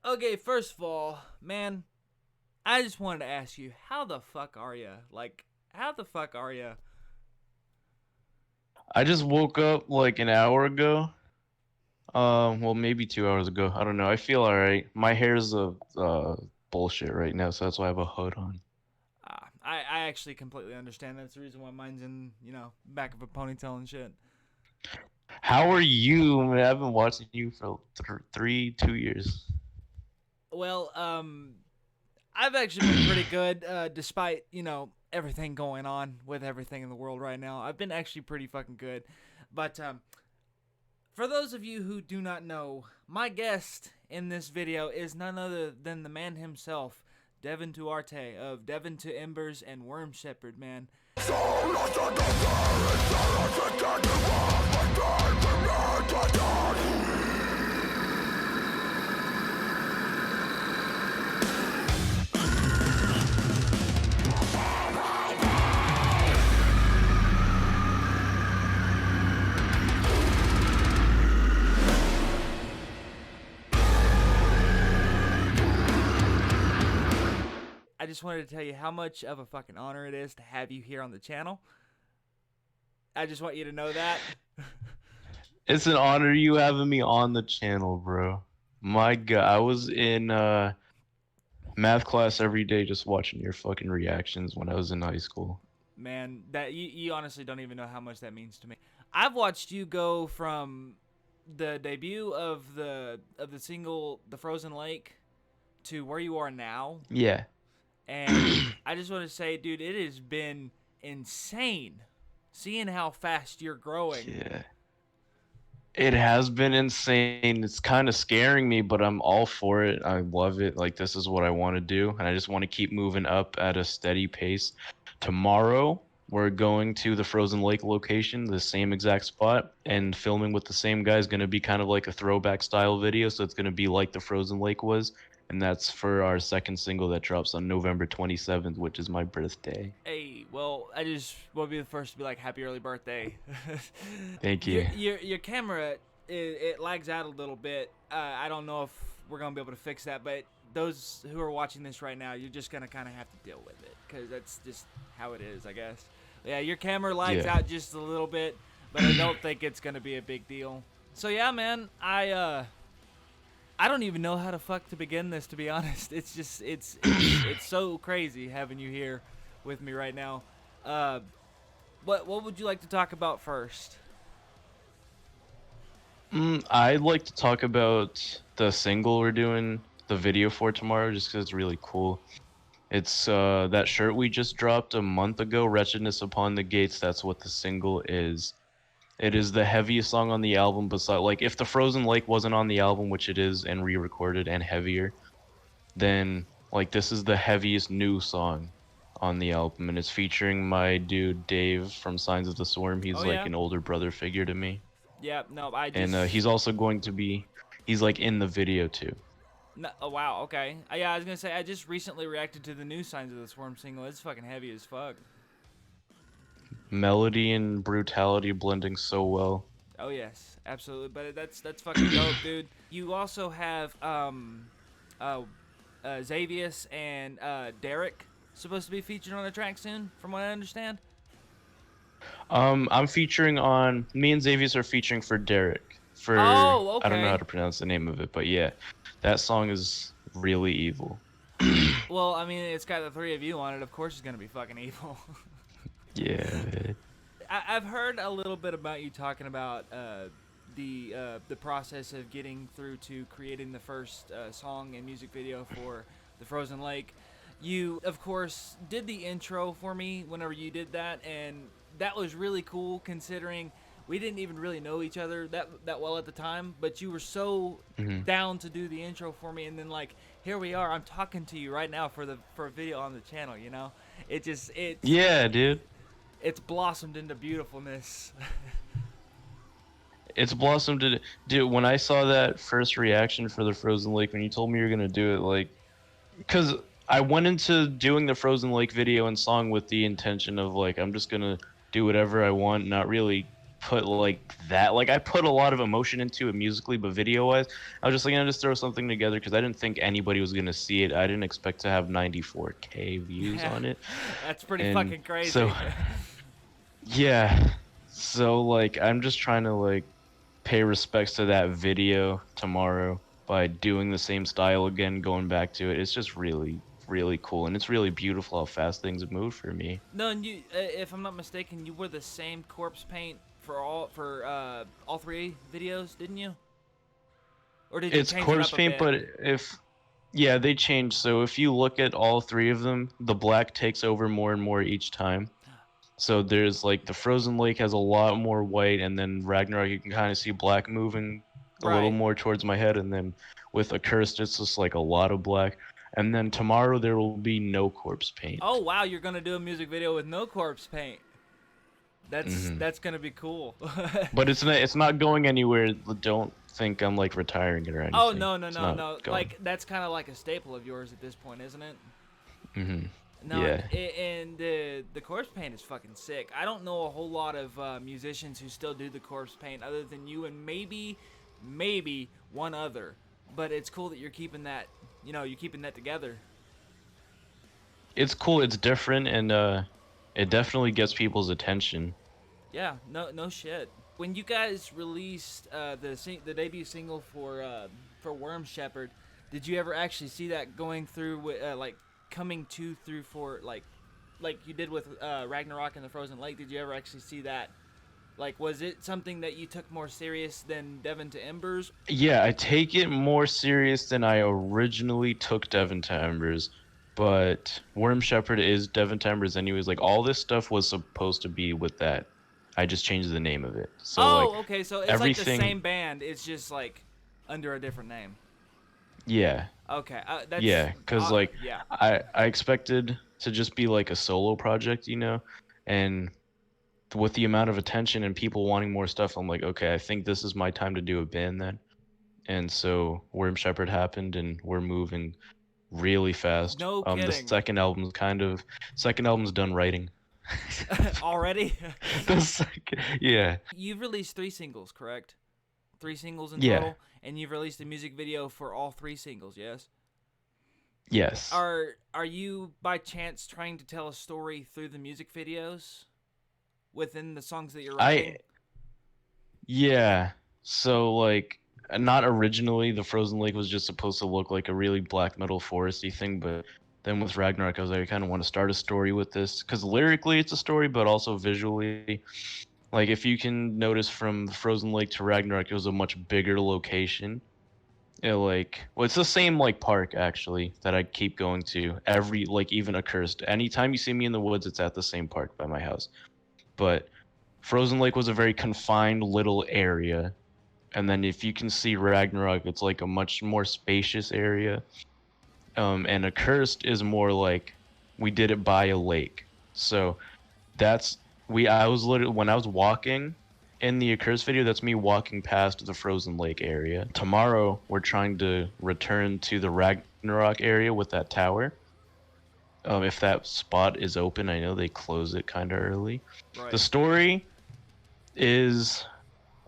Okay, first of all, man, I just wanted to ask you, how the fuck are you? Like, how the fuck are you? I just woke up like an hour ago. Well, maybe 2 hours ago. I don't know. I feel alright. My hair's bullshit right now, so that's why I have a hood on. I actually completely understand. That's the reason why mine's in, back of a ponytail and shit. How are you? Man, I've been watching you for 2 years. Well, I've actually been pretty good, despite, everything going on with everything in the world right now. I've been actually pretty fucking good. But, for those of you who do not know, my guest in this video is none other than the man himself, Devin Duarte of Devin to Embers and Worm Shepherd, man. I just wanted to tell you how much of a fucking honor it is to have you here on the channel. I just want you to know that. It's an honor you having me on the channel, bro. My God, I was in math class every day just watching your fucking reactions when I was in high school. Man, that you honestly don't even know how much that means to me. I've watched you go from the debut of the single The Frozen Lake to where you are now. Yeah. And I just want to say, dude, it has been insane seeing how fast you're growing. Yeah. It has been insane. It's kind of scaring me, but I'm all for it. I love it. Like, this is what I want to do, and I just want to keep moving up at a steady pace. Tomorrow, we're going to the Frozen Lake location, the same exact spot, and filming with the same guy is going to be kind of like a throwback style video, so it's going to be like the Frozen Lake was, and that's for our second single that drops on November 27th, which is my birthday. Hey, well, I just want to be the first to be like, happy early birthday. Thank your, you. your your camera it lags out a little bit. I don't know if we're gonna be able to fix that, but those who are watching this right now, you're just gonna kind of have to deal with it because that's just how it is, I guess. Yeah, your camera lags Yeah. out just a little bit, but I don't think it's gonna be a big deal. So yeah, man, I don't even know how to fuck to begin this, to be honest. It's just it's so crazy having you here with me right now. Uh, what would you like to talk about first? I'd like to talk about the single we're doing the video for tomorrow, just because it's really cool. It's that shirt we just dropped a month ago, Wretchedness Upon the Gates. That's what the single is. It is the heaviest song on the album, besides, like, if the Frozen Lake wasn't on the album, which it is, and re-recorded and heavier, then like this is the heaviest new song on the album, and it's featuring my dude Dave from Signs of the Swarm. He's Oh like yeah, an older brother figure to me, yeah. No, I and just. he's also going to be, he's like in the video too. No, oh wow, okay. Yeah, I was gonna say I just recently reacted to the new Signs of the Swarm single. It's fucking heavy as fuck. Melody and brutality blending so well. Oh yes, absolutely. But that's fucking dope, dude. You also have uh, Xavius and Derek supposed to be featured on the track soon, from what I understand. I'm featuring on, me and Xavius are featuring for Derek. For, Oh, I don't know how okay. to pronounce the name of it, but yeah, that song is really evil. Well, I mean, it's got the three of you on it. Of course, it's gonna be fucking evil. Yeah. I've heard a little bit about you talking about the process of getting through to creating the first song and music video for the Frozen Lake. You, of course, did the intro for me whenever you did that, and that was really cool considering we didn't even really know each other that well at the time. But you were so hmm down to do the intro for me, and then like here we are. I'm talking to you right now for a video on the channel. You know, it just Yeah, dude. it's blossomed into beautifulness. It's blossomed to, dude, when I saw that first reaction for the Frozen Lake, when you told me you were gonna do it, like, because I went into doing the Frozen Lake video and song with the intention of, like, I'm just gonna do whatever I want, not really put like that. Like I put a lot of emotion into it musically, but video wise, I was just like, I'm just throw something together because I didn't think anybody was gonna see it. I didn't expect to have 94K views Yeah, on it, that's pretty and fucking so crazy. yeah, so like I'm just trying to like pay respects to that video tomorrow by doing the same style again, going back to it. It's just really, really cool, and it's really beautiful how fast things have moved for me. No, and you, if I'm not mistaken, you wore the same corpse paint for all three videos, didn't you? Or did you It's change it corpse up a paint, bit? but if yeah, they changed. So if you look at all three of them, the black takes over more and more each time. So there's like the Frozen Lake has a lot more white, and then Ragnarok you can kind of see black moving a little Right. more towards my head, and then with Accursed it's just like a lot of black. And then tomorrow there will be no corpse Oh paint. wow, you're gonna do a music video with no corpse paint. Hmm That's gonna be cool. But it's not going anywhere. Don't think I'm like retiring it or Oh anything. no no It's no not no! going. Like that's kind of like a staple of yours at this point, isn't it? Hmm No, Yeah. and the corpse paint is fucking sick. I don't know a whole lot of musicians who still do the corpse paint other than you and maybe one other. But it's cool that you're keeping that, you're keeping that together. It's cool, it's different, and it definitely gets people's attention. Yeah, no shit. When you guys released the debut single for Worm Shepherd, did you ever actually see that going through like coming to through for like you did with Ragnarok and the Frozen Lake? Did you ever actually see that? Like, was it something that you took more serious than Devin to Embers? Yeah, I take it more serious than I originally took Devin to Embers, but Worm Shepherd is Devin to Embers anyways. Like all this stuff was supposed to be with that. I just changed the name of it. So like Oh, okay. So it's like the everything, same band. It's just like under a different name. yeah. Okay, that's Yeah, cuz like yeah. I expected to just be like a solo project, and with the amount of attention and people wanting more stuff, I'm like, okay, I think this is my time to do a band then. And so Worm Shepherd happened, and we're moving really fast. No The kidding. second album's done writing. Already? Yeah, You've released 3 singles, correct? 3 singles in yeah, total, and you've released a music video for all 3 singles. Yes. yes. Are you by chance trying to tell a story through the music videos within the songs that you're I writing? Yeah. So like not originally the Frozen Lake was just supposed to look like a really black metal foresty thing, but then with Ragnarok I was like I kind of want to start a story with this cuz lyrically it's a story but also visually like if you can notice from the Frozen Lake to Ragnarok it was a much bigger location. It's the same like park actually that I keep going to every like even Accursed. Anytime you see me in the woods it's at the same park by my house. But Frozen Lake was a very confined little area, and then if you can see Ragnarok, it's like a much more spacious area. And Accursed is more like we did it by a lake. So that's we. I was literally when I was walking in the Accursed video, that's me walking past the Frozen Lake area. Tomorrow we're trying to return to the Ragnarok area with that tower. If that spot is open, I know they close it kind of early. The Right. story is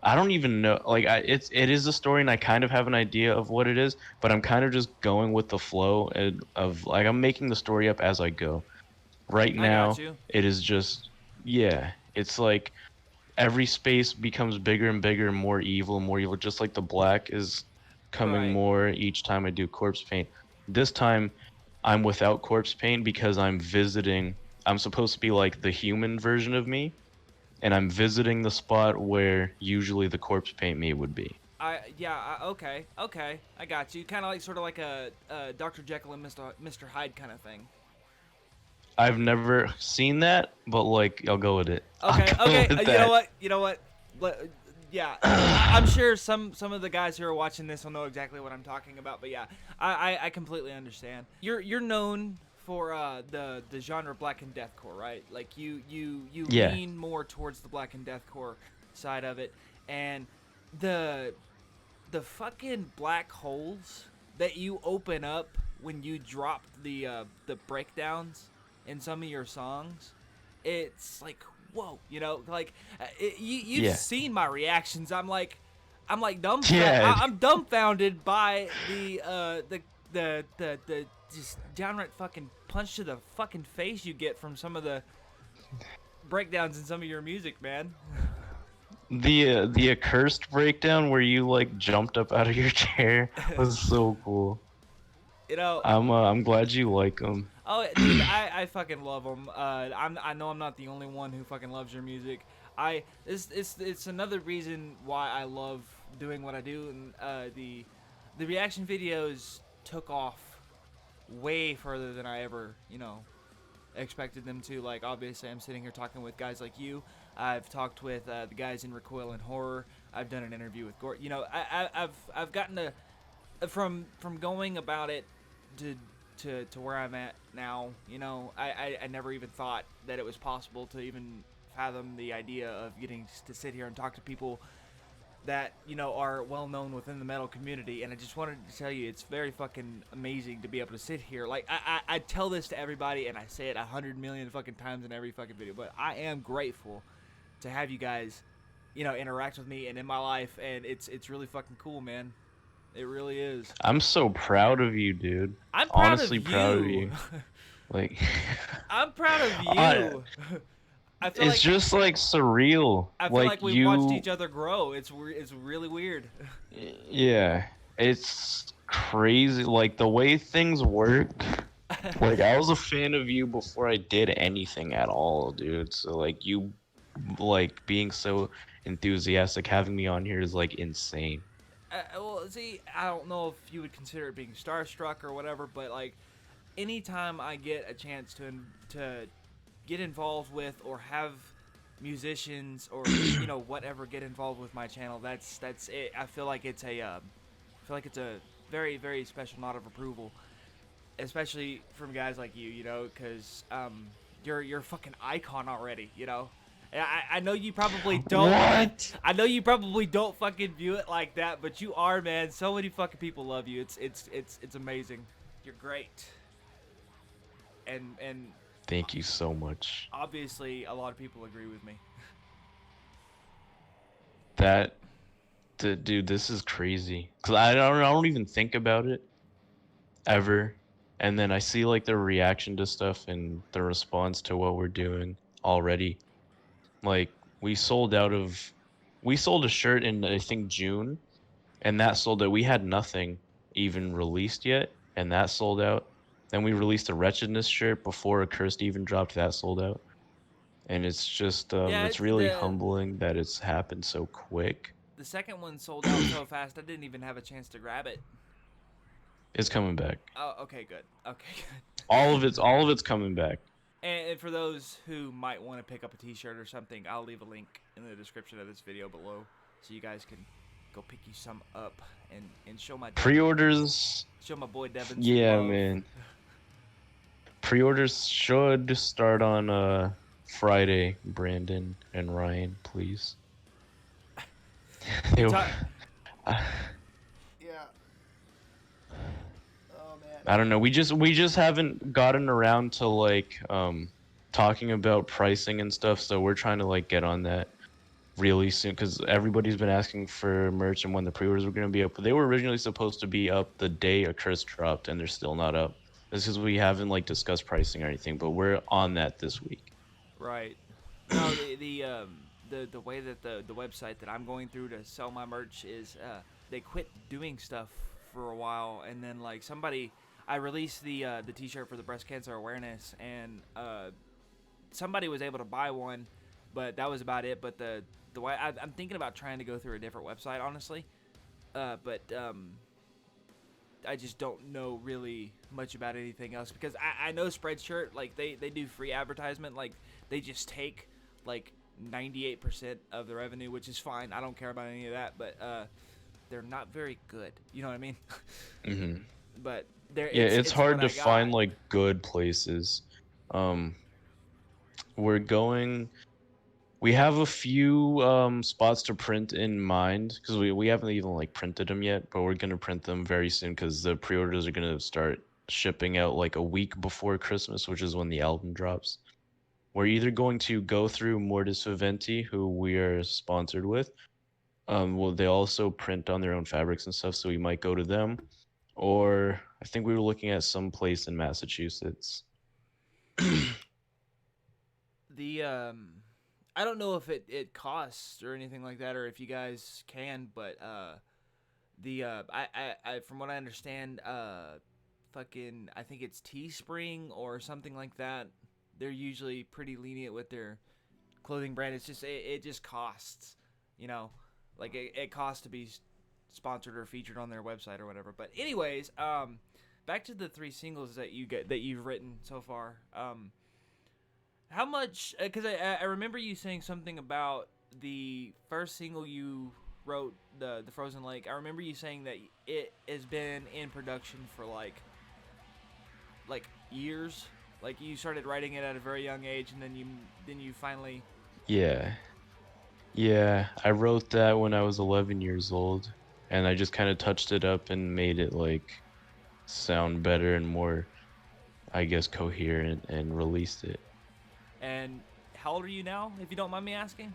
I don't even know like it is a story and I kind of have an idea of what it is, but I'm kind of just going with the flow of like I'm making the story up as I go. Right I got now, you. it is just yeah, it's like every space becomes bigger and bigger and more evil, just like the black is coming Right. more each time I do corpse paint. This time I'm without corpse paint because I'm supposed to be like the human version of me and I'm visiting the spot where usually the corpse paint me would be. Okay. I got you. Kind of like sort of like a Dr. Jekyll and Mr. Hyde kind of thing. I've never seen that, but like I'll go with it. I'll Okay, go okay. with that. You know what? Yeah, I'm sure some of the guys who are watching this will know exactly what I'm talking about. But yeah, I completely understand. You're known for the genre black and deathcore, right? Like you Yeah. lean more towards the black and deathcore side of it, and the fucking black holes that you open up when you drop the breakdowns in some of your songs, it's like whoa, you know, like you've Yeah. seen my reactions. I'm like Yeah. I'm dumbfounded by the just downright fucking punch to the fucking face you get from some of the breakdowns in some of your music, man. The accursed breakdown where you like jumped up out of your chair was so cool. You know, I'm glad you like them. oh, dude, I fucking love them. I know I'm not the only one who fucking loves your music. It's another reason why I love doing what I do, and the reaction videos took off way further than I ever, you know, expected them to. Like, obviously, I'm sitting here talking with guys like you. I've talked with the guys in Recoil and Horror. I've done an interview with Gort. You know, I've gotten to from going about it to where I'm at now. You know, I never even thought that it was possible to even fathom the idea of getting to sit here and talk to people that, you know, are well known within the metal community. And I just wanted to tell you, it's very fucking amazing to be able to sit here. Like, I tell this to everybody, and I say it 100 million fucking times in every fucking video, but I am grateful to have you guys, you know, interact with me and in my life, and it's really fucking cool, man. It really is. I'm so proud of you, dude. I'm proud Honestly of you. proud of you. Like, I'm proud of you. I feel it's like just like surreal. I feel like we've you, watched each other grow. It's really weird. yeah, it's crazy. Like the way things work. Like I was a fan of you before I did anything at all, dude. So like you, like being so enthusiastic, having me on here is like insane. Well, see, I don't know if you would consider it being starstruck or whatever, but like, anytime I get a chance to get involved with or have musicians or you know whatever get involved with my channel, that's it. I feel like it's a very very special nod of approval, especially from guys like you know, because you're a fucking icon already, you know. I know you probably don't. What? I know you probably don't fucking view it like that, but you are, man. So many fucking people love you. It's amazing. You're great. And Thank you so much. obviously a lot of people agree with me. That, dude, this is crazy. Cause I don't even think about it ever, and then I see like the reaction to stuff and the response to what we're doing already. Like we sold a shirt in I think June, and that sold out. We had nothing even released yet, and that sold out. Then we released a Wretchedness shirt before Accursed even dropped. That sold out, and it's just Yeah, it's really humbling that it's happened so quick. the second one sold out so fast I didn't even have a chance to grab it. It's coming back. Oh, okay, good. Okay, good. All of it's coming back. And for those who might want to pick up a t-shirt or something, I'll leave a link in the description of this video below so you guys can go pick you some up and show my Pre-orders. show my boy Devin some Yeah, love. man. Pre-orders should start on Friday. Brandon and Ryan, please. They- Yeah. I don't know. We just haven't gotten around to like talking about pricing and stuff. So we're trying to like get on that really soon because everybody's been asking for merch and when the pre-orders were going to be up. But they were originally supposed to be up the day Accursed dropped, and they're still not up. This is we haven't like discussed pricing or anything, but we're on that this week. Right. No, the way that the website that I'm going through to sell my merch is they quit doing stuff for a while, and then like I released the t-shirt for the breast cancer awareness, and somebody was able to buy one, but that was about it. But the way I'm thinking about trying to go through a different website, honestly, but I just don't know really much about anything else because I know Spreadshirt, like they do free advertisement, like they just take like 98% of the revenue, which is fine. I don't care about any of that, but they're not very good. You know what I mean? Mm-hmm. But there. Yeah, it's hard to what I got. find like good places. We have a few spots to print in mind because we haven't even like printed them yet, but we're gonna print them very soon because the pre-orders are gonna start shipping out like a week before Christmas, which is when the album drops. we're either going to go through Mortis Viventi, who we are sponsored with. Well, they also print on their own fabrics and stuff, so we might go to them. Or I think we were looking at some place in Massachusetts. The I don't know if it costs or anything like that, or if you guys can, but I from what I understand, fucking I think it's Teespring or something like that. They're usually pretty lenient with their clothing brand. It's just it just costs, you know, like it costs to be sponsored or featured on their website or whatever. But anyways, back to the 3 singles that you've written so far. How much? Because I remember you saying something about the first single you wrote, the Frozen Lake. I remember you saying that it has been in production for like years. Like you started writing it at a very young age, and then you finally. Yeah. Yeah, I wrote that when I was 11 years old, and I just kind of touched it up and made it like sound better and more, I guess, coherent, and released it. And how old are you now, if you don't mind me asking?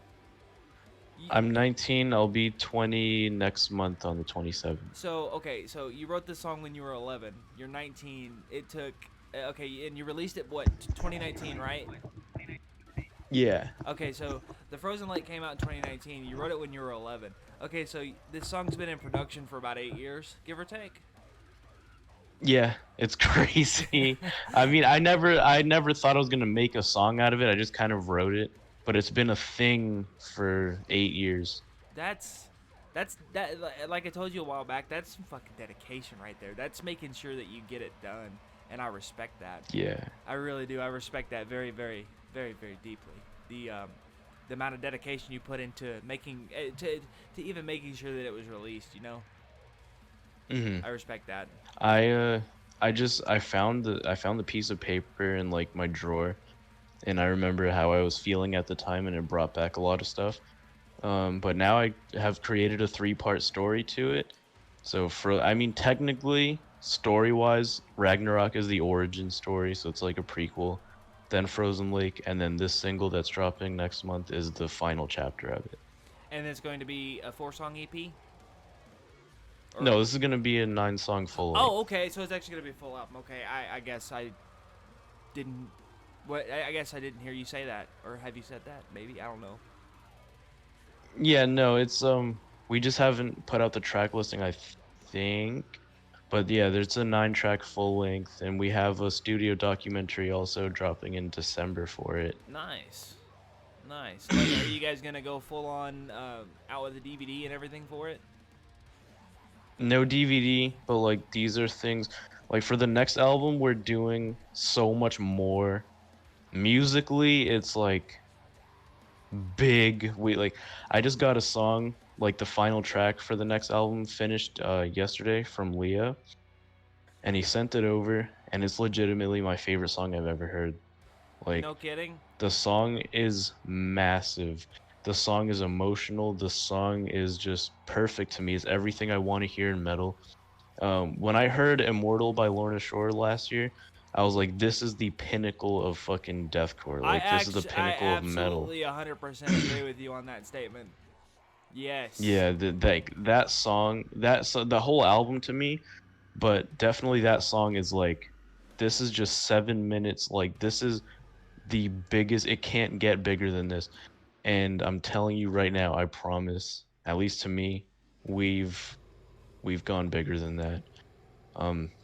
I'm 19. I'll be 20 next month on the 27th. So, okay, so you wrote this song when you were 11. You're 19. It took, okay, and you released it, what, 2019, right? Yeah. Okay, so The Frozen Lake came out in 2019. You wrote it when you were 11. Okay, so this song's been in production for about 8 years, give or take? Yeah, it's crazy. I mean, I never thought I was gonna make a song out of it. I just kind of wrote it, but it's been a thing for 8 years. That's that. Like I told you a while back, that's some fucking dedication right there. That's making sure that you get it done, and I respect that. Yeah. I really do. I respect that very, very, very, very deeply. The amount of dedication you put into making to even making sure that it was released. You know. Mhm. I respect that. I found the piece of paper in like my drawer, and I remember how I was feeling at the time, and it brought back a lot of stuff. But now I have created a 3-part story to it. So I mean, technically, story-wise, Ragnarok is the origin story, so it's like a prequel. Then Frozen Lake, and then this single that's dropping next month is the final chapter of it. And it's going to be a 4-song EP. No, this is gonna be a 9-song full length. Oh, okay. So it's actually gonna be a full album. Okay, I guess I didn't. What I guess I didn't hear you say that, or have you said that? Maybe I don't know. Yeah, no, it's we just haven't put out the track listing, I think. But yeah, there's a 9-track full length, and we have a studio documentary also dropping in December for it. Nice, nice. Like, are you guys gonna go full on out with the DVD and everything for it? No DVD, but like these are things like for the next album we're doing so much more. Musically, it's like big. I just got a song, like the final track for the next album finished yesterday from Leah, and he sent it over, and it's legitimately my favorite song I've ever heard. Like, no kidding. The song is massive. The song is emotional. The song is just perfect to me. It's everything I want to hear in metal. When I heard Immortal by Lorna Shore last year, I was like, this is the pinnacle of fucking deathcore. Like, this is the pinnacle of metal. I absolutely 100% agree with you on that statement. Yes. Yeah, that song, the whole album to me, but definitely that song is like, this is just 7 minutes. Like, this is the biggest. It can't get bigger than this. And I'm telling you right now, I promise, at least to me, we've gone bigger than that.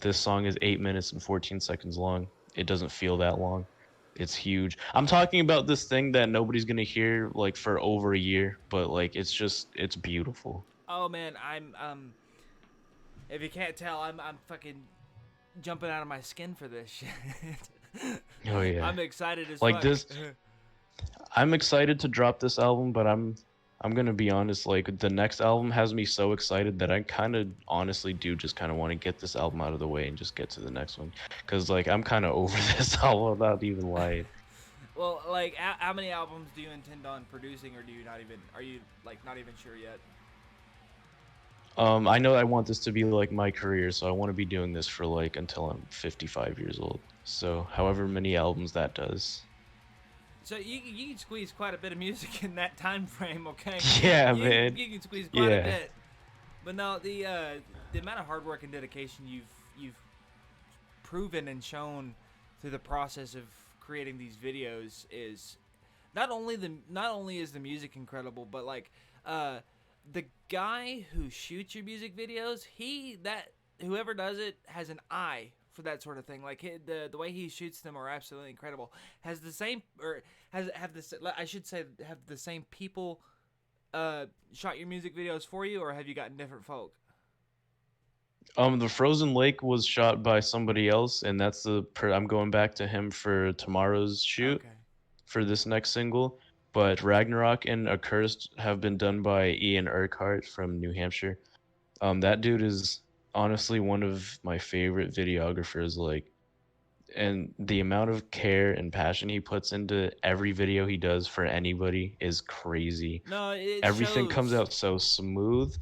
This song is 8 minutes and 14 seconds long. It doesn't feel that long. It's huge. I'm talking about this thing that nobody's gonna hear like for over a year, but like it's beautiful. Oh man, I'm if you can't tell, I'm fucking jumping out of my skin for this shit. Oh yeah. I'm excited as like fuck. this. I'm excited to drop this album, but I'm gonna be honest. Like the next album has me so excited that I kind of honestly do just kind of want to get this album out of the way and just get to the next one, cause like I'm kind of over this album without even lying. Well, like how many albums do you intend on producing, or do you not even? Are you like not even sure yet? I know I want this to be like my career, so I want to be doing this for like until I'm 55 years old. So however many albums that does. So you can squeeze quite a bit of music in that time frame, okay? Yeah, You man. you can squeeze quite a Yeah. bit. But no, the amount of hard work and dedication you've proven and shown through the process of creating these videos is not only is the music incredible, but like uh the guy who shoots your music videos, whoever does it has an eye for that sort of thing. Like the way he shoots them are absolutely incredible. Has the same or has have this I should say have the same people shot your music videos for you, or have you gotten different folk? The Frozen Lake was shot by somebody else, and I'm going back to him for tomorrow's shoot Okay. for this next single. But Ragnarok and Accursed have been done by Ian Urquhart from New Hampshire. That dude is honestly one of my favorite videographers. Like, and the amount of care and passion he puts into every video he does for anybody is crazy. No, it Everything comes shows. out so smooth.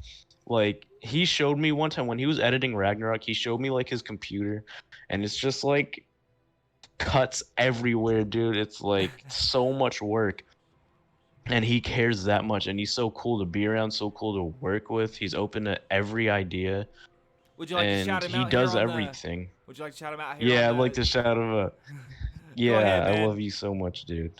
Like, he showed me one time when he was editing Ragnarok, he showed me like his computer, and it's just like cuts everywhere, dude. It's like so much work. And he cares that much, and he's so cool to be around, so cool to work with. He's open to every idea, Would you like to shout and him he out here does on the? everything. Would you like to shout him out here on Yeah, I'd like the? to shout him out. Go ahead, Yeah, I man. love you so much, dude.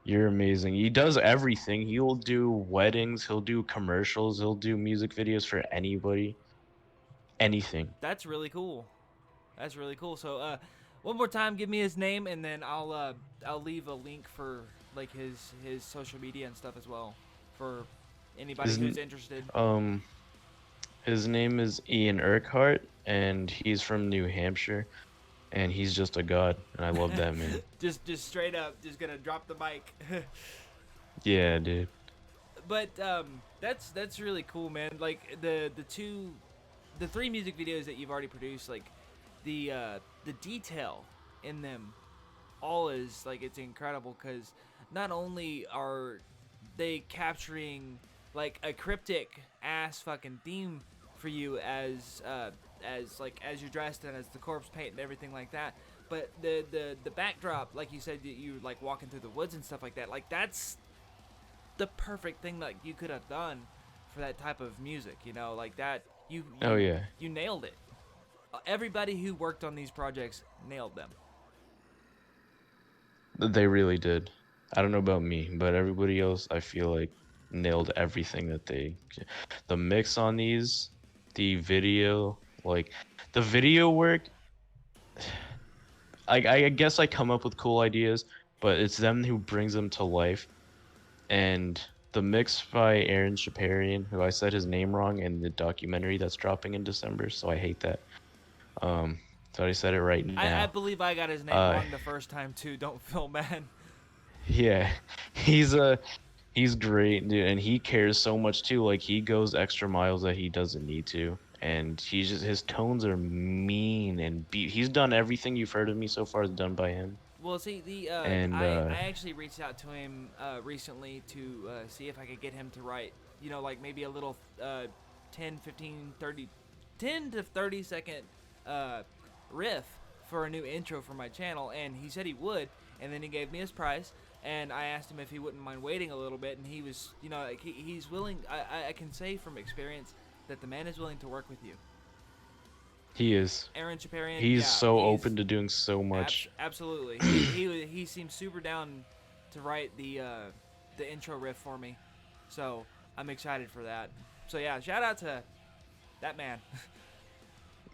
You're amazing. He does everything. He'll do weddings, he'll do commercials, he'll do music videos for anybody. Anything. That's really cool. That's really cool. So, one more time, give me his name, and then I'll leave a link for like his social media and stuff as well, for anybody His who's interested. um his name is Ian Urquhart, and he's from New Hampshire, and he's just a god, and I love that man. Just straight up, just gonna drop the mic. Yeah, dude. But that's really cool, man. Like the three music videos that you've already produced, like the detail in them all is like it's incredible because not only are they capturing like a cryptic ass fucking theme for you as like as you're dressed and as the corpse paint and everything like that, but the backdrop, like you said, that you like walking through the woods and stuff like that, like that's the perfect thing like you could have done for that type of music, you know, like that Oh yeah. you nailed it. Everybody who worked on these projects nailed them. They really did. I don't know about me, but everybody else I feel like nailed everything that the mix on these, the video, like the video work, I guess I come up with cool ideas, but it's them who brings them to life. And the mix by Aaron Chaparian, who I said his name wrong in the documentary that's dropping in December, so I hate that. So I said it right I now. believe I got his name wrong the first time too. Don't feel bad. Yeah, he's great, dude, and he cares so much too. Like, he goes extra miles that he doesn't need to, and his tones are mean and he's done everything you've heard of me so far is done by him. Well, see, And I actually reached out to him recently to see if I could get him to write, you know, like maybe a little 10, 15, 30, 10 to 30 second riff for a new intro for my channel, and he said he would, and then he gave me his price, and I asked him if he wouldn't mind waiting a little bit, and he was, you know, like he's willing. I can say from experience that the man is willing to work with you. he is. Aaron Chaparian, He's yeah, so open to doing so much. Absolutely. He seems super down to write the intro riff for me, so I'm excited for that. So yeah, shout out to that man.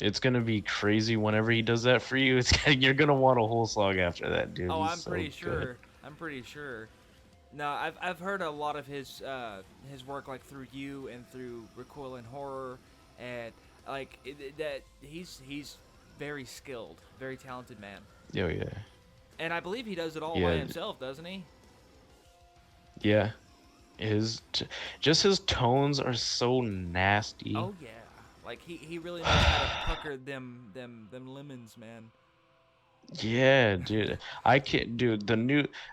It's gonna be crazy whenever he does that for you. You're gonna want a whole song after that, dude. Oh, He's I'm so pretty good. sure. I'm pretty sure. No, I've heard a lot of his work like through you and through Recoil and Horror, and like that he's very skilled, very talented man. Oh yeah. And I believe he does it all by Yeah. himself, doesn't he? Yeah. Just his tones are so nasty. Oh yeah, like he really knows how to pucker them lemons, man. Yeah, dude. I can't, dude.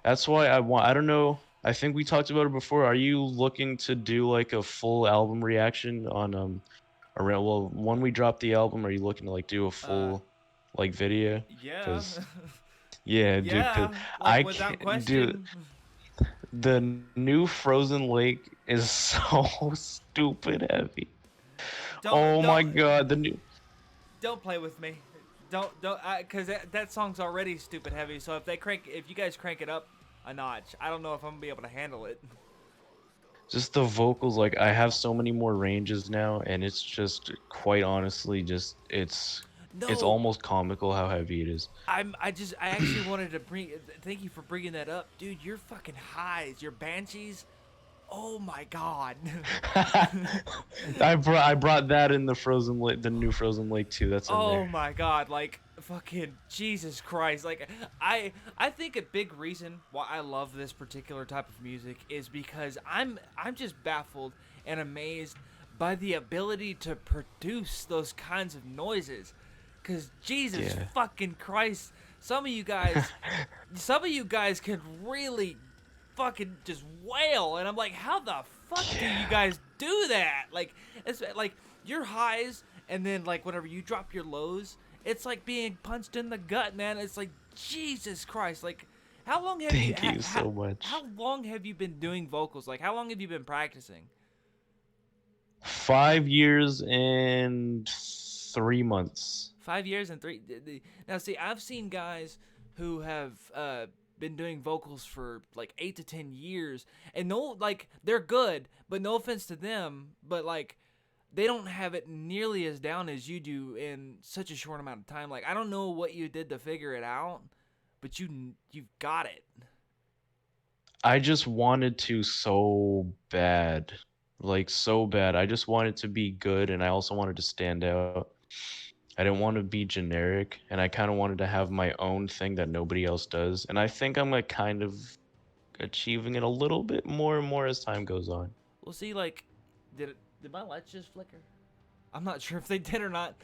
That's why I don't know. I think we talked about it before. Are you looking to do like a full album reaction on around, well, when we drop the album, are you looking to like do a full like video? Yeah. Because Yeah, dude, cause Yeah, like I without can't, dude. question. The new Frozen Lake is so stupid heavy. Don't Oh my don't god, the new. don't play with me. Don't cuz that song's already stupid heavy. So if you guys crank it up a notch, I don't know if I'm going to be able to handle it. Just the vocals, like I have so many more ranges now, and it's just quite honestly, just it's No, almost comical how heavy it is. I actually wanted to bring thank you for bringing that up. Dude, your fucking highs, your banshees. Oh my god. I brought that in the Frozen Lake, the new Frozen Lake too. That's in Oh there. my god, like fucking Jesus Christ. Like I think a big reason why I love this particular type of music is because I'm just baffled and amazed by the ability to produce those kinds of noises. Cuz Jesus Yeah. fucking Christ, some of you guys can really fucking just wail, and I'm like, how the fuck do you Yeah. guys do that? Like, it's like your highs, and then like whenever you drop your lows, it's like being punched in the gut, man. It's like Jesus Christ. Like, how long have you Thank you so how much. long have you been doing vocals? Like, how long have you been practicing? 5 years and 3 months. 5 years and three. Now, see, I've seen guys who have been doing vocals for like 8 to 10 years, and no, like they're good, but no offense to them, but like they don't have it nearly as down as you do in such a short amount of time. Like I don't know what you did to figure it out, but you've got it. I just wanted to so bad. Like so bad. I just wanted to be good and I also wanted to stand out. I didn't want to be generic and I kind of wanted to have my own thing that nobody else does. And I think I'm like kind of achieving it a little bit more and more as time goes on. We'll see. Like, did my lights just flicker? I'm not sure if they did or not.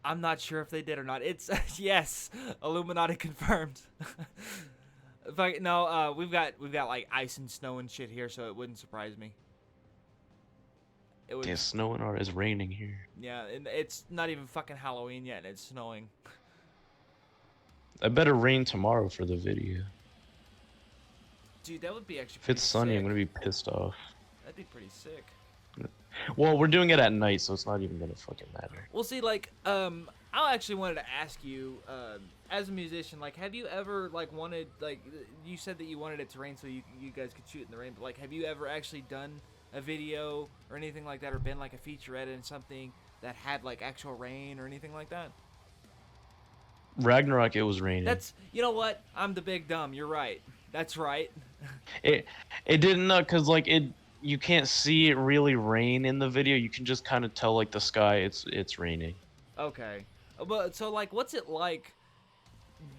I'm not sure if they did or not. It's yes, Illuminati confirmed. No, we've got like ice and snow and shit here, so it wouldn't surprise me. It would, It's snowing or it's raining here. yeah, and it's not even fucking Halloween yet, and it's snowing. I better rain tomorrow for the video. Dude, that would be actually If pretty it's sunny, sick. I'm gonna be pissed off. That'd be pretty sick. Well, we're doing it at night, so it's not even gonna fucking matter. Well, see, like, I actually wanted to ask you, as a musician, like, have you ever like wanted, like, you said that you wanted it to rain so you guys could shoot in the rain, but like, have you ever actually done a video or anything like that, or been like a featurette in something that had like actual rain or anything like that? Ragnarok, it was raining. That's, you know what? I'm the big dumb. You're right. That's right. It didn't know because like it you can't see it really rain in the video. You can just kind of tell like the sky it's raining. Okay. But so like, what's it like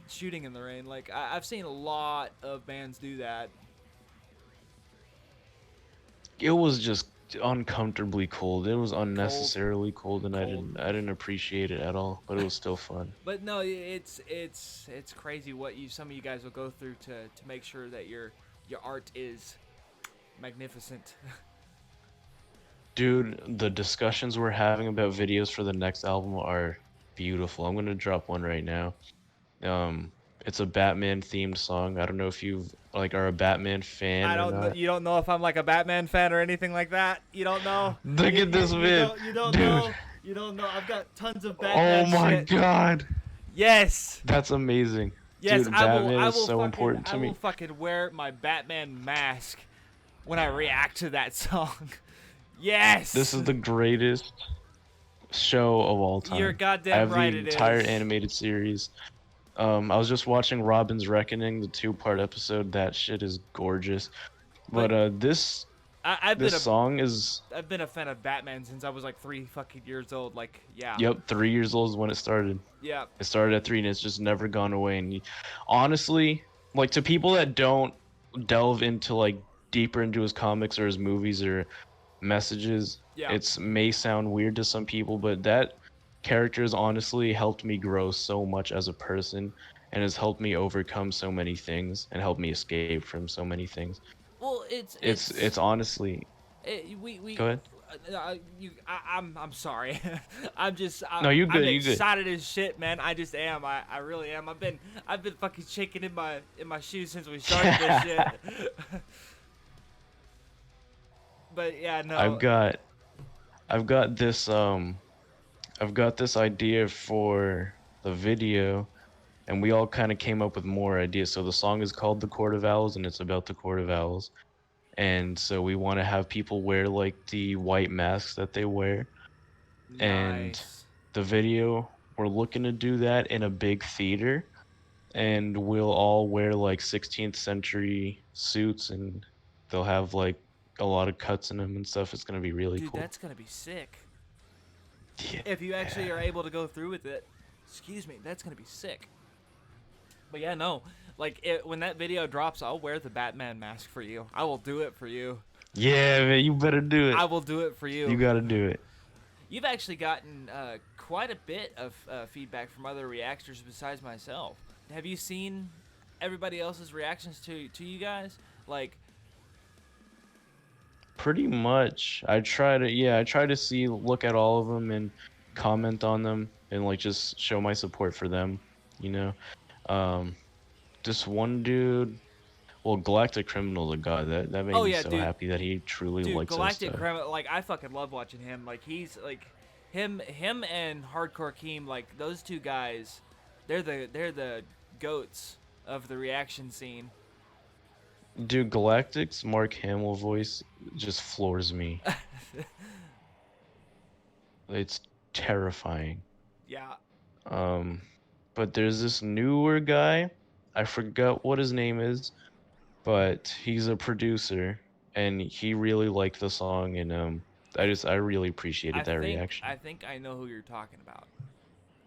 shooting in the rain? Like, I've seen a lot of bands do that. It was just uncomfortably cold. It was unnecessarily cold, and Cold. I didn't appreciate it at all. But it was still fun. But no, it's crazy what some of you guys will go through to make sure that your art is magnificent. Dude, the discussions we're having about videos for the next album are beautiful. I'm gonna drop one right now. It's a Batman themed song. I don't know if you like are a Batman fan I or don't know. not. You don't know if I'm like a Batman fan or anything like that. You don't know. Look at this vid, You don't dude. know. You don't know. I've got tons of Oh Batman my shit. god, Yes. that's amazing. Yes, Dude, I will. Batman I will is so fucking, important to I me. will fucking wear my Batman mask when I react to that song. Yes. This is the greatest show of all time. You're I goddamn have right. the It entire is. animated series. I was just watching Robin's Reckoning, the 2-part episode. That shit is gorgeous. But this I've been this song is I've been a fan of Batman since I was like 3 fucking years old. Like, yeah. yep, 3 years old is when it started. Yeah. It started at 3 and it's just never gone away. And honestly, like to people that don't delve into like deeper into his comics or his movies or messages, Yeah. it's may sound weird to some people, but that character has honestly helped me grow so much as a person and has helped me overcome so many things and helped me escape from so many things. Well, It's honestly we go ahead. I'm sorry. No, you I'm good. You good. excited as shit, man. I just am. I really am. I've been fucking shaking in my shoes since we started this shit. But yeah, I've no. got I've got this I've got this idea for the video, and we all kind of came up with more ideas. So the song is called The Court of Owls, and it's about the Court of Owls. And so we want to have people wear like the white masks that they wear. And Nice. the video, we're looking to do that in a big theater, and we'll all wear like 16th century suits, and they'll have like a lot of cuts in them and stuff. It's gonna be really Dude, cool. that's gonna be sick. Yeah. If you actually are able to go through with it. Excuse me, that's gonna be sick. But yeah, no. Like when that video drops, I'll wear the Batman mask for you. I will do it for you. Yeah, man, you better do it. I will do it for you. You gotta do it. You've actually gotten quite a bit of feedback from other reactors besides myself. Have you seen everybody else's reactions to you guys? Like, Pretty much. I try to look at all of them and comment on them and like just show my support for them, you know. Um, this one dude, well, Galactic Criminal's a god. That made oh me yeah, so dude, happy that he truly dude, likes our Galactic stuff. Criminal. Like, I fucking love watching him. Like, he's like, him and Hardcore Keem. Like, those two guys, they're the goats of the reaction scene. Dude, Galactic's Mark Hamill voice just floors me. It's terrifying. Yeah. Um, but there's this newer guy. I forgot what his name is, but he's a producer, and he really liked the song, and I really appreciated that reaction. I think I know who you're talking about.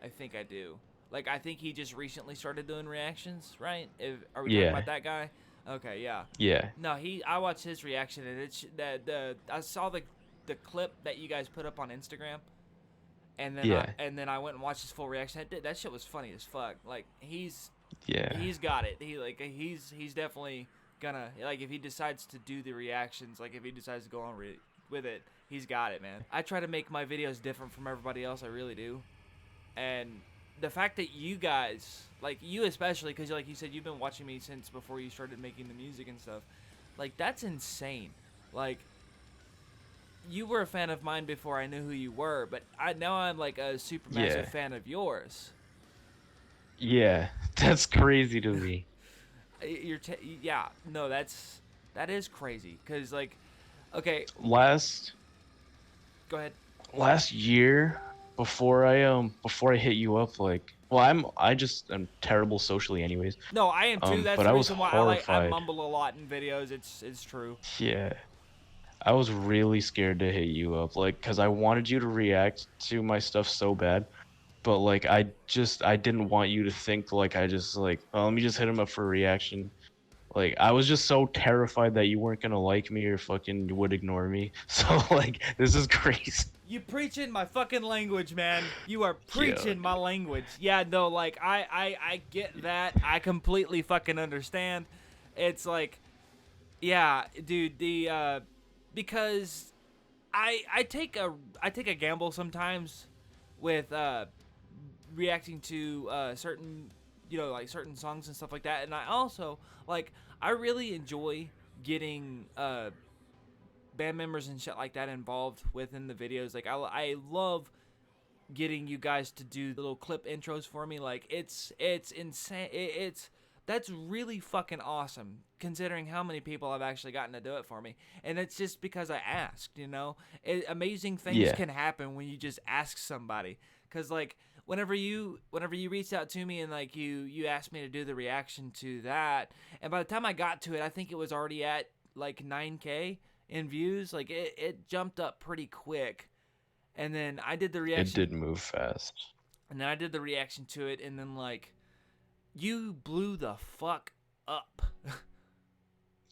I think I do. Like, I think he just recently started doing reactions, right? Are we talking Yeah, about that guy? Okay, yeah. yeah, No, I watched his reaction, and it's the I saw the clip that you guys put up on Instagram, yeah, and then I went and watched his full reaction. That shit was funny as fuck. Like, he's yeah. got it. He's definitely gonna, like, if he decides to do the reactions, like if he decides to go on with it, he's got it, man. I try to make my videos different from everybody else. I really do. And the fact that you guys, like you especially, because like you said, you've been watching me since before you started making the music and stuff, like, that's insane. Like, you were a fan of mine before I knew who you were, but now I'm like a super massive Yeah. fan of yours. Yeah, that's crazy to me. Yeah, no, that is crazy, because like, okay, Last go ahead. last year, before I hit you up, like, well, I'm terrible socially anyways. No, I am too. That's But the I was reason why I horrified. mumble a lot in videos. It's true. Yeah. I was really scared to hit you up, like, cause I wanted you to react to my stuff so bad, but like I didn't want you to think like I just like, oh, let me just hit him up for a reaction. Like, I was just so terrified that you weren't gonna like me or fucking would ignore me. So like, this is crazy. You preaching my fucking language, man. You are Yeah. preaching my language. Yeah, no, like I get that. I completely fucking understand. It's like, yeah, dude, the because I take a gamble sometimes with reacting to certain, like certain songs and stuff like that, and I also, like, I really enjoy getting band members and shit like that involved within the videos. Like, I love getting you guys to do little clip intros for me. Like, it's insane. That's really fucking awesome, considering how many people have actually gotten to do it for me. And it's just because I asked, amazing things Yeah. can happen when you just ask somebody. Cause like, whenever you reached out to me and like you asked me to do the reaction to that, and by the time I got to it, I think it was already at like 9K in views. Like, it jumped up pretty quick. And then I did the reaction. It did move fast. And then I did the reaction to it, and then like, you blew the fuck up.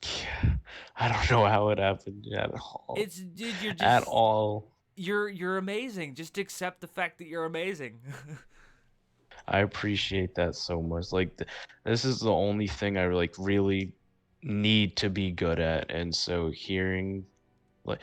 Yeah. I don't know how it happened at all. Dude, you're just At all. You're amazing. Just accept the fact that you're amazing. I appreciate that so much. Like, this is the only thing I like really need to be good at, and so hearing, like,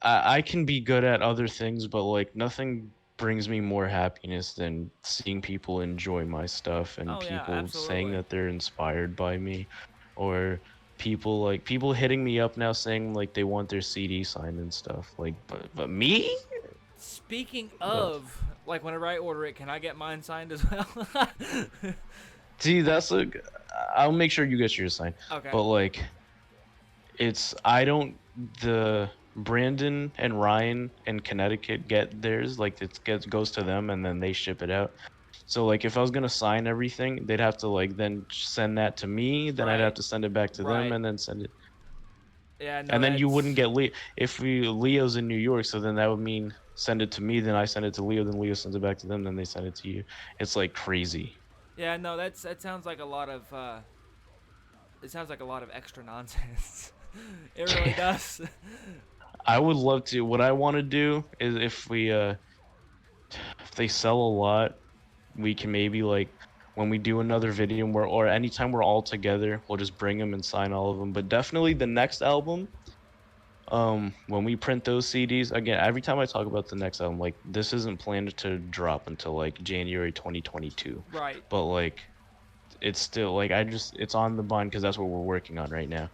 I can be good at other things, but like nothing brings me more happiness than seeing people enjoy my stuff and Oh yeah, people saying absolutely. that they're inspired by me, or people hitting me up now saying like they want their CD signed and stuff. Like, but me? Speaking No. of, like, whenever I order it, can I get mine signed as well? See, I'll make sure you get yours signed. Okay. But like, I don't the Brandon and Ryan in Connecticut get theirs, like goes to them and then they ship it out. So like if I was gonna sign everything, they'd have to like then send that to me, then I'd have Right. to send it back to them Right. and then send it. Yeah. No, And then you wouldn't that's. get if Leo's in New York, so then that would mean send it to me, then I send it to Leo, then Leo sends it back to them, then they send it to you. It's like crazy. Yeah. No, that sounds like a lot of. It sounds like a lot of extra nonsense. It really does. I would love to. What I want to do is if they sell a lot, we can maybe like when we do another video where or anytime we're all together, we'll just bring them and sign all of them. But definitely the next album, when we print those CDs again, every time I talk about the next album, like this isn't planned to drop until like January 2022. Right. But like it's still like it's on the bond because that's what we're working on right now.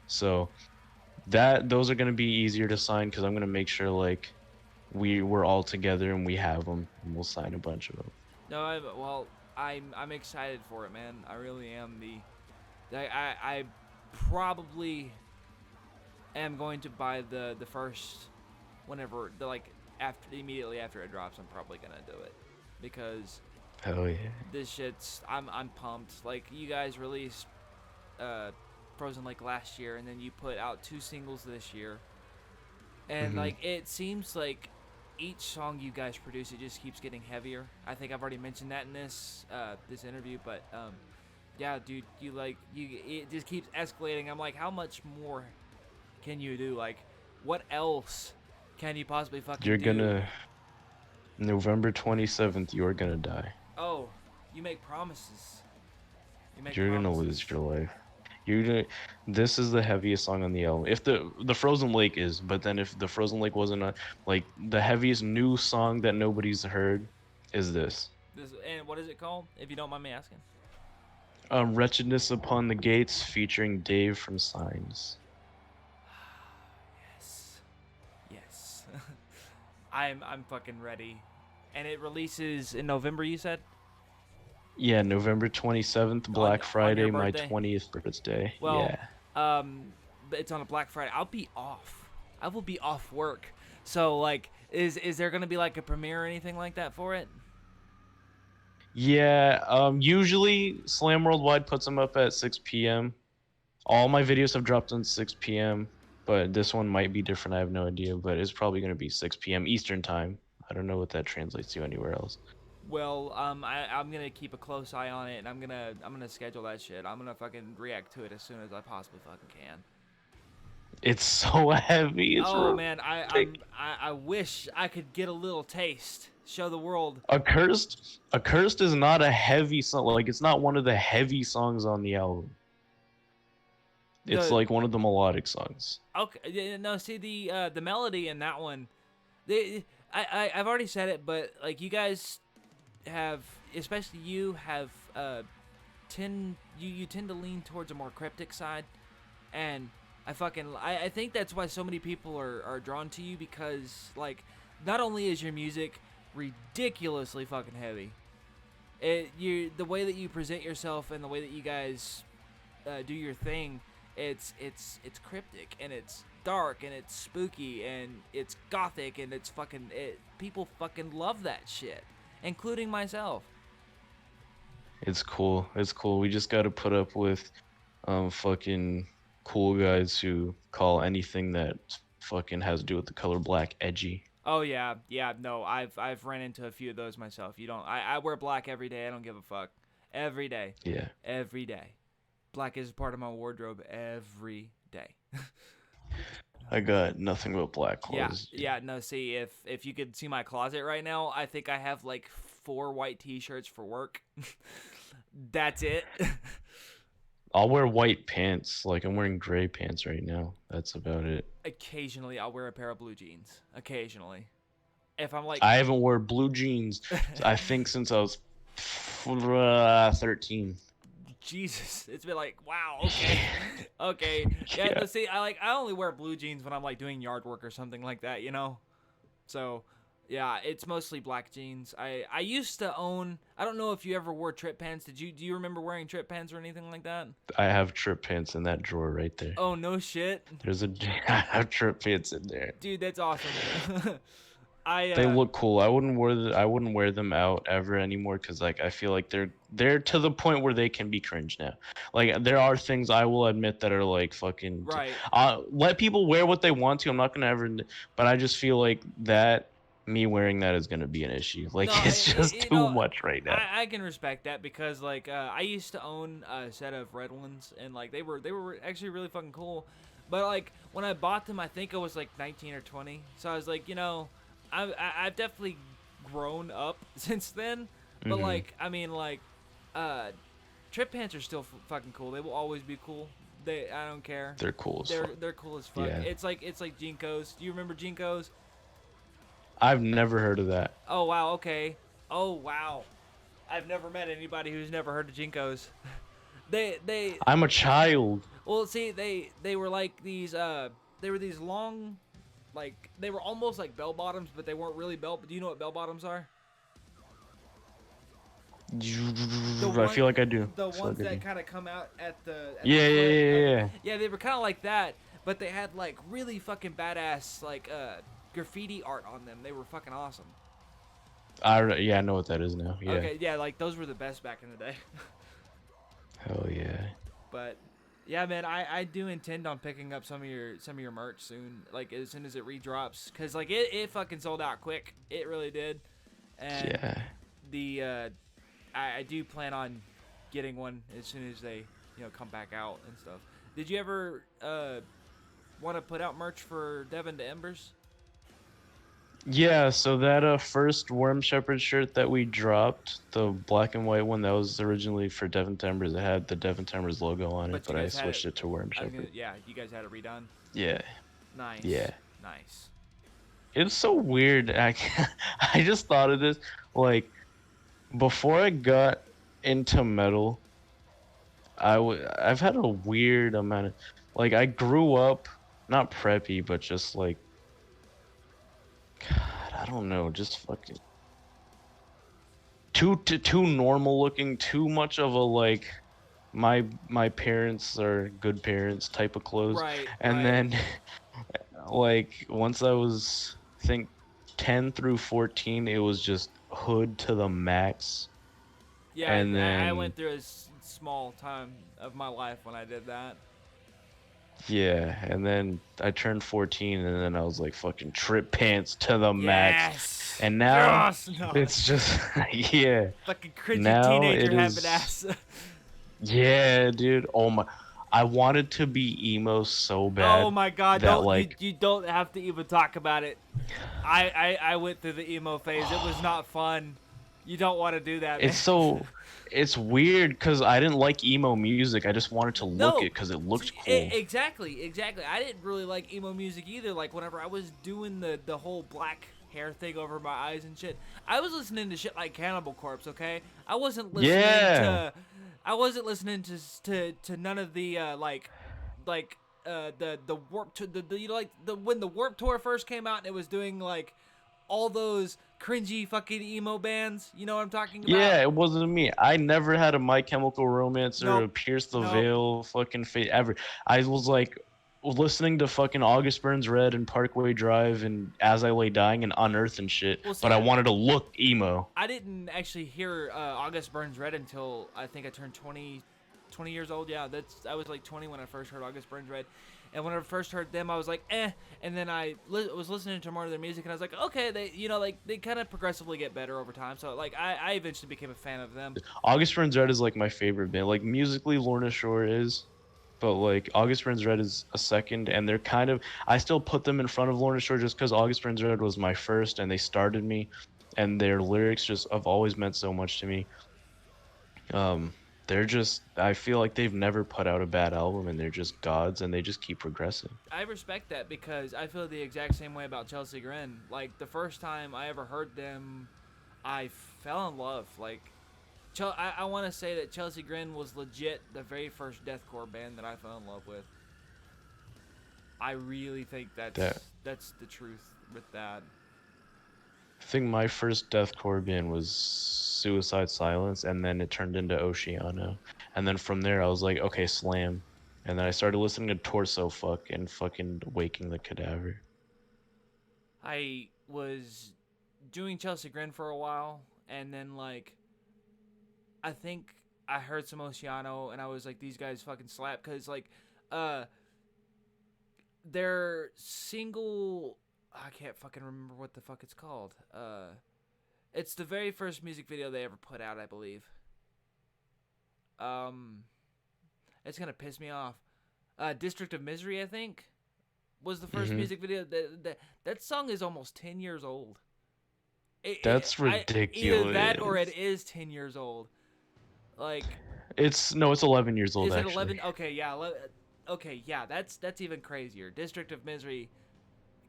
So those are gonna be easier to sign because I'm gonna make sure like we're all together and we have them and we'll sign a bunch of them. No, well, I'm excited for it, man. I really am. I probably am going to buy the first whenever the like after immediately after it drops. I'm probably gonna do it because Hell yeah. this shit's. I'm pumped. Like you guys released uh, Frozen Lake last year, and then you put out 2 singles this year, and Hmm. like it seems like each song you guys produce, it just keeps getting heavier. I think I've already mentioned that in this interview, but yeah, dude, it just keeps escalating. I'm like, how much more can you do? Like, what else can you possibly fucking You're do? gonna November 27th. You're gonna die. Oh, you make promises. You make You're gonna promises. lose your life. You're gonna. This is the heaviest song on the album. If the Frozen Lake is, but then if the Frozen Lake wasn't like the heaviest new song that nobody's heard, is this. And what is it called? If you don't mind me asking. Wretchedness Upon the Gates featuring Dave from Signs. Yes. Yes. I'm fucking ready. And it releases in November, you said? Yeah, November 27th, On Black on your Friday, my birthday? 20th birthday. Well, Yeah. but it's on a Black Friday. I'll be off. I will be off work. So like is there going to be like a premiere or anything like that for it? Yeah, usually Slam Worldwide puts them up at 6 p.m. All my videos have dropped on 6 p.m., but this one might be different. I have no idea, but it's probably going to be 6 p.m. Eastern time. I don't know what that translates to anywhere else. Well, I'm gonna keep a close eye on it, and I'm gonna schedule that shit. I'm gonna fucking react to it as soon as I possibly fucking can. It's so heavy. It's Oh man, ridiculous. I wish I could get a little taste, show the world. Accursed is not a heavy song. Like it's not one of the heavy songs on the album. It's The like one of the melodic songs. okay, no, see the melody in that one. I've already said it, but like you guys have, especially you have you tend to lean towards a more cryptic side, and I think that's why so many people are drawn to you because like not only is your music ridiculously fucking heavy, the way that you present yourself and the way that you guys do your thing, it's cryptic and it's dark and it's spooky and it's gothic and it's people fucking love that shit, including myself. It's cool. It's cool. We just got to put up with fucking cool guys who call anything that fucking has to do with the color black edgy. Oh yeah, yeah. No, I've ran into a few of those myself. You don't. I wear black every day. I don't give a fuck. Every day, Yeah. every day. Black is part of my wardrobe every day. I got nothing but black Yeah, clothes. yeah. No, see, if you could see my closet right now, I think I have like 4 white T-shirts for work. That's it. I'll wear white pants. Like I'm wearing gray pants right now. That's about it. Occasionally, I'll wear a pair of blue jeans. Occasionally, if I'm like, I haven't worn blue jeans, I think, since I was 13. Jesus, it's been like, wow, okay, okay, yeah. Yeah. No, see, I only wear blue jeans when I'm like doing yard work or something like that, you know. So, yeah, it's mostly black jeans. I used to own. I don't know if you ever wore trip pants. Do you remember wearing trip pants or anything like that? I have trip pants in that drawer right there. Oh no shit, There's a I have trip pants in there. dude, that's awesome. They look cool. I wouldn't wear them out ever anymore because like I feel like they're to the point where they can be cringe now. Like there are things I will admit that are like fucking. Right. Let people wear what they want to. I'm not gonna ever. But I just feel like that me wearing that is gonna be an issue. Like No, it's just too much right now. I can respect that because like I used to own a set of red ones and like they were actually really fucking cool, but like when I bought them I think I was like 19 or 20, so I was like, you know, I've definitely grown up since then, but like I mean like trip pants are still fucking cool. They will always be cool. I don't care. They're cool as fuck. They're cool as fuck. Yeah. It's like Jinkos. Do you remember Jinkos? I've never heard of that. Oh wow, okay. Oh wow. I've never met anybody who's never heard of Jinkos. they I'm a child. Well, see, they were like these they were these long, like they were almost like bell bottoms, but they weren't really bell. Do you know what bell bottoms are? I feel like I do. The ones that kind of come out at the Yeah. Yeah, they were kind of like that, but they had like really fucking badass like graffiti art on them. They were fucking awesome. I know what that is now. Yeah. Okay, yeah, like those were the best back in the day. Hell yeah. But yeah, man, I do intend on picking up some of your merch soon, like as soon as it redrops, cause like it fucking sold out quick. It really did. And Yeah. the I do plan on getting one as soon as they come back out and stuff. Did you ever want to put out merch for Devin to Embers? Yeah, so that first Worm Shepherd shirt that we dropped, the black and white one, that was originally for Devin Timbers. It had the Devin Timbers logo on it, but I switched it to Worm Shepherd. Yeah, you guys had it redone. Yeah. Nice. Yeah. Nice. It's so weird. I just thought of this. Like, before I got into metal, I've had a weird amount of... Like, I grew up, not preppy, but just like... God, I don't know, just fucking... Too normal looking, too much of a, like... My parents are good parents type of clothes. Right. And then, like, once I was, I think, 10 through 14, it was just hood to the max. Yeah, and then I went through a small time of my life when I did that. Yeah, and then I turned 14, and then I was like fucking trip pants to the max. And now it's just yeah. Fucking cringy now teenager having ass. Yeah, dude. Oh my. I wanted to be emo so bad. Oh my god, you don't have to even talk about it. I went through the emo phase. It was not fun. You don't want to do that, man. It's weird because I didn't like emo music. I just wanted to look it because it looked cool. Exactly. I didn't really like emo music either. Like whenever I was doing the whole black hair thing over my eyes and shit, I was listening to shit like Cannibal Corpse. Okay, I wasn't listening to. I wasn't listening to none of the the Warp Tour, when the Warp Tour first came out and it was doing like all those cringy fucking emo bands. You know what I'm talking about? Yeah, it wasn't me. I never had a My Chemical Romance or a Pierce the Veil fucking fate ever. I was like listening to fucking August Burns Red and Parkway Drive and As I Lay Dying and Unearth and shit, but I wanted to look emo. I didn't actually hear August Burns Red until I think I turned 20 years old. Yeah, I was like 20 when I first heard August Burns Red. And when I first heard them, I was like, eh. And then I was listening to more of their music, and I was like, okay, they kind of progressively get better over time. So like, I eventually became a fan of them. August Burns Red is like my favorite band. Like musically, Lorna Shore is, but like August Burns Red is a second, and they're kind of. I still put them in front of Lorna Shore just because August Burns Red was my first, and they started me, and their lyrics just have always meant so much to me. Their they're just, I feel like they've never put out a bad album, and they're just gods, and they just keep progressing. I respect that because I feel the exact same way about Chelsea Grin. Like, the first time I ever heard them, I fell in love. Like, I want to say that Chelsea Grin was legit the very first deathcore band that I fell in love with. I really think that's the truth with that. I think my first deathcore band was Suicide Silence, and then it turned into Oceano. And then from there, I was like, okay, Slam. And then I started listening to Torso Fuck and fucking Waking the Cadaver. I was doing Chelsea Grin for a while, and then, like, I think I heard some Oceano, and I was like, these guys fucking slap, because, like, their single, I can't fucking remember what the fuck it's called. It's the very first music video they ever put out, I believe. It's gonna piss me off. District of Misery, I think, was the first music video. That song is almost 10 years old. That's ridiculous. Either that or it is 10 years old. Like, it's 11 years old. Is it actually. 11? Okay, yeah. Okay, yeah. That's even crazier. District of Misery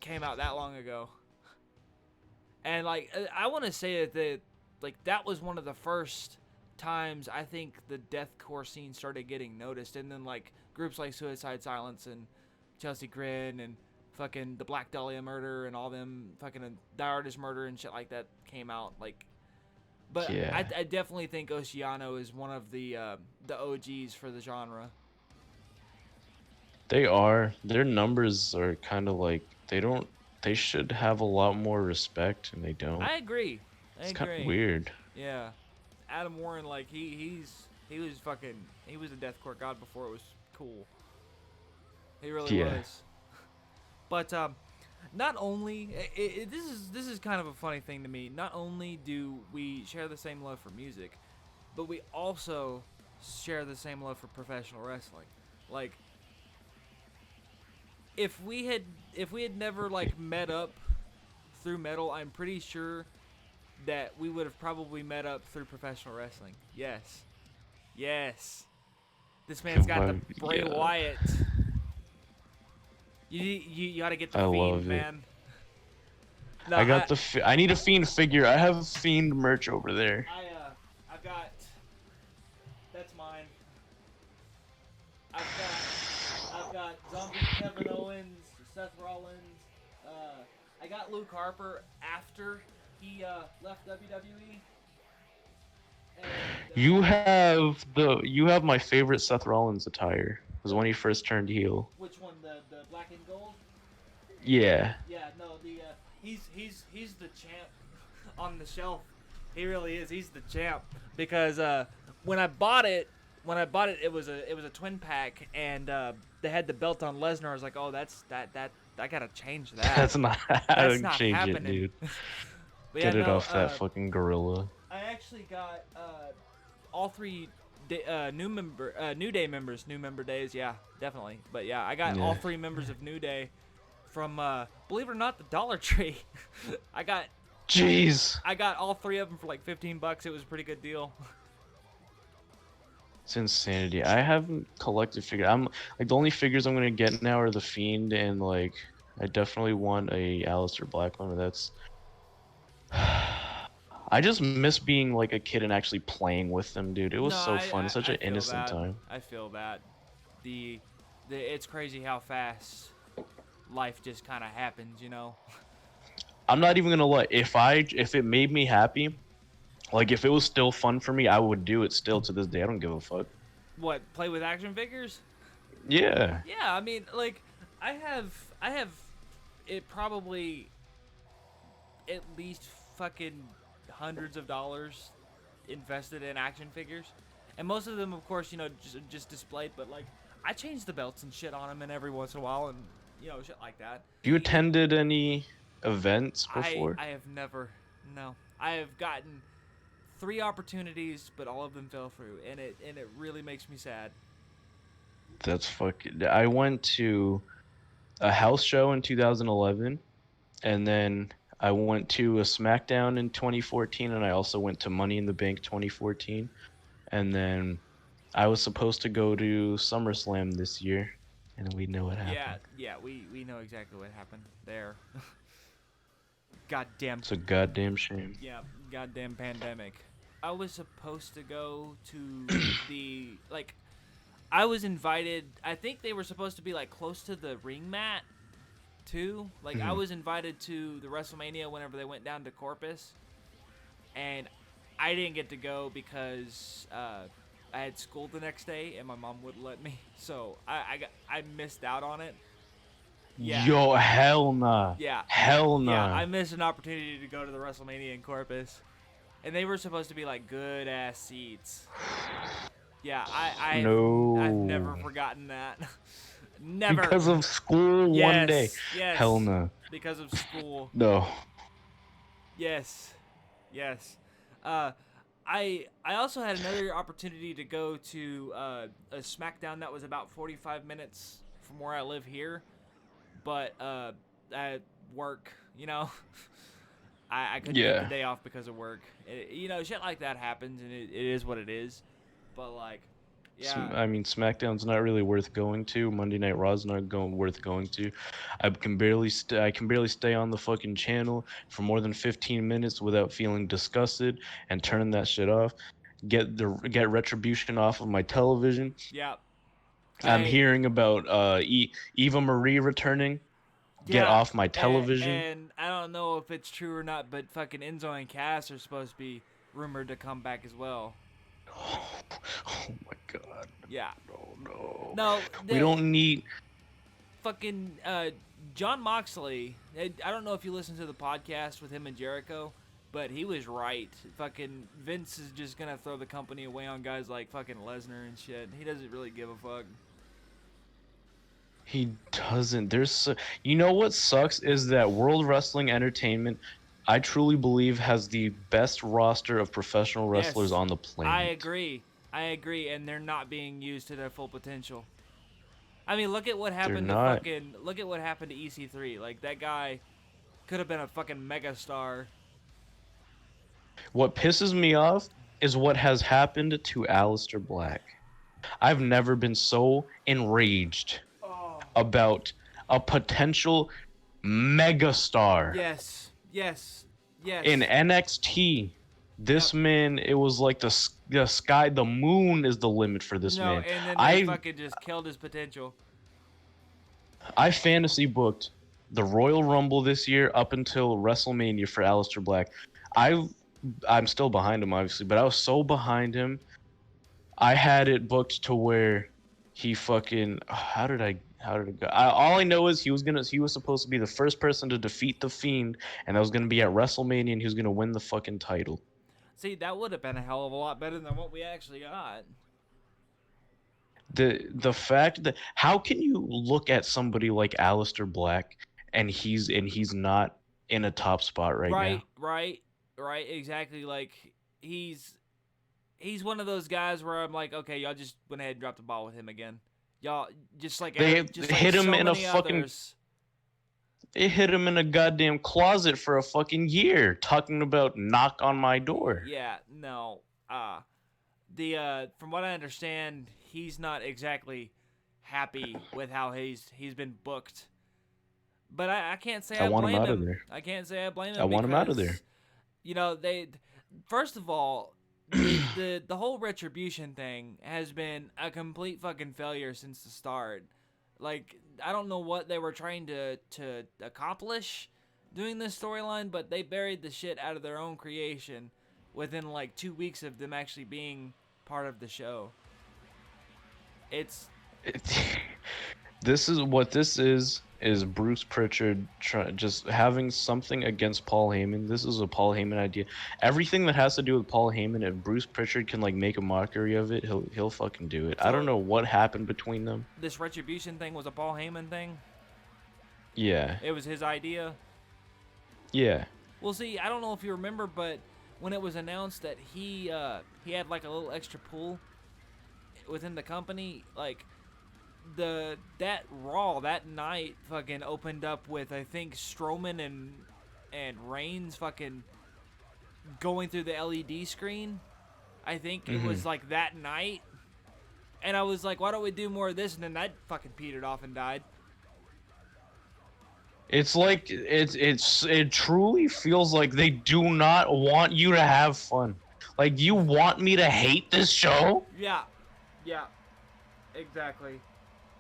came out that long ago, and like I want to say that was one of the first times I think the deathcore scene started getting noticed, and then like groups like Suicide Silence and Chelsea Grin and fucking the Black Dahlia Murder and all them fucking Die Artist Murder and shit like that came out. Like, but yeah. I definitely think Oceano is one of the OGs for the genre. They are. Their numbers are kind of like they should have a lot more respect, and they don't. I agree. It's kind of weird. Yeah, Adam Warren, like he was a deathcore god before it was cool. He really was. But not only this is kind of a funny thing to me. Not only do we share the same love for music, but we also share the same love for professional wrestling. Like, if we had never like met up through metal, I'm pretty sure that we would have probably met up through professional wrestling. Yes. This man's got the Bray Wyatt. You gotta get the Fiend, man. No, I got I need a Fiend figure. I have Fiend merch over there. I've got. That's mine. I've got Zombie Kevin Owens, Seth Rollins. I got Luke Harper after he left WWE. And, you have my favorite Seth Rollins attire. It was when he first turned heel. Which one? The black and gold? Yeah. Yeah, no, he's the champ on the shelf. He really is. He's the champ because when I bought it, it was a twin pack, and they had the belt on Lesnar. I was like, oh, that's I gotta change that. That's not change happening. it, dude. Get it off that fucking gorilla. I actually got all three New Day members, new member days. Yeah, definitely. But yeah, I got all three members of New Day from believe it or not, the Dollar Tree. I got all three of them for like $15. It was a pretty good deal. It's insanity. I haven't collected figures. I'm like, the only figures I'm gonna get now are the Fiend, and like I definitely want a Aleister Black one. But that's I just miss being like a kid and actually playing with them, dude. It was so fun. Such an innocent time. I feel that. It's crazy how fast life just kind of happens, you know. I'm not even gonna lie. If it made me happy, like if it was still fun for me, I would do it still to this day. I don't give a fuck. What, play with action figures? Yeah. Yeah, I mean, like I have it probably at least fucking hundreds of dollars invested in action figures, and most of them, of course, you know, just displayed. But like, I change the belts and shit on them, and every once in a while, and you know, shit like that. You attended any events before? I have never. No, I have gotten 3 opportunities, but all of them fell through, and it really makes me sad. That's fucking. I went to a house show in 2011, and then I went to a SmackDown in 2014, and I also went to Money in the Bank 2014, and then I was supposed to go to SummerSlam this year, and we know what Yeah, happened. yeah, we know exactly what happened there. Goddamn, It's a goddamn shame. yeah, goddamn pandemic. I was supposed to go to the like. I was invited. I think they were supposed to be like close to the ring mat too. Like I Mhm. was invited to the WrestleMania whenever they went down to Corpus, and I didn't get to go because I had school the next day and my mom wouldn't let me. So I missed out on it. Yeah, Yo, hell nah. yeah, Hell yeah. nah. I missed an opportunity to go to the WrestleMania in Corpus, and they were supposed to be like good ass seats. Yeah, I've never No. forgotten that. Never. Because of school one day. Yes, Hell yes. no. Because of school. No. Yes, yes. Uh, I also had another opportunity to go to a SmackDown that was about 45 minutes from where I live here, but at work, you know, I couldn't get the Yeah. day off because of work. You know, shit like that happens, and it is what it is. But like, yeah, I mean, SmackDown's not really worth going to. Monday Night Raw's not worth going to. I can barely stay on the fucking channel for more than 15 minutes without feeling disgusted and turning that shit off. Get Retribution off of my television. yeah. I'm I hearing about Eva Marie returning. Get Yeah, off my television. and I don't know if it's true or not, but fucking Enzo and Cass are supposed to be rumored to come back as well. Oh my god. Yeah. No, no. No, We the don't need. fucking John Moxley. I don't know if you listen to the podcast with him and Jericho, but he was right. Fucking Vince is just gonna throw the company away on guys like fucking Lesnar and shit. He doesn't really give a fuck. He doesn't. You know what sucks is that World Wrestling Entertainment, I truly believe, has the best roster of professional wrestlers Yes, on the I planet. agree. I agree, and they're not being used to their full potential. I mean, look at what They're happened to not. fucking. Look at what happened to EC3. Like that guy could have been a fucking megastar. What pisses me off is what has happened to Aleister Black. I've never been so enraged Oh. about a potential megastar Yes, yes, yes. in NXT. Yep. This man, it was like the sky, the moon is the limit for this No, man. and then they I fucking just killed his potential. I fantasy booked the Royal Rumble this year up until WrestleMania for Aleister Black. I'm still behind him obviously, but I was so behind him. I had it booked to where he fucking how did it go? All I know is he was supposed to be the first person to defeat the Fiend, and that was gonna be at WrestleMania, and he was gonna win the fucking title. See, that would have been a hell of a lot better than what we actually got. The fact that how can you look at somebody like Aleister Black and he's not in a top spot right now? Right, exactly. Like he's one of those guys where I'm like, okay, y'all just went ahead and dropped the ball with him again. Y'all just like They just like hit him so in a many fucking others. It hit him in a goddamn closet for a fucking year, talking about knock on my door. Yeah, no. From what I understand, he's not exactly happy with how he's been booked. But I can't say I I want him blame out of him. there. I can't say I blame him. I want him out of there. Because, you know, they first of all, the whole retribution thing has been a complete fucking failure since the start. Like, I don't know what they were trying to accomplish doing this storyline, but they buried the shit out of their own creation within like 2 weeks of them actually being part of the show. It's This is what this is Bruce Pritchard just having something against Paul Heyman. This is a Paul Heyman idea. Everything that has to do with Paul Heyman, if Bruce Pritchard can like make a mockery of it, he'll fucking do it. I don't know what happened between them. this retribution thing was a Paul Heyman thing. Yeah. It was his idea. Yeah. Well, see, I don't know if you remember, but when it was announced that he had like a little extra pull within the company, like that Raw that night fucking opened up with I think Strowman and Reigns fucking going through the LED screen. I think it was like that night, And I was like, why don't we do more of this? And then that fucking petered off and died. It's like it truly feels like they do not want you to have fun. Like, you want me to hate this show? Yeah. Yeah. Exactly.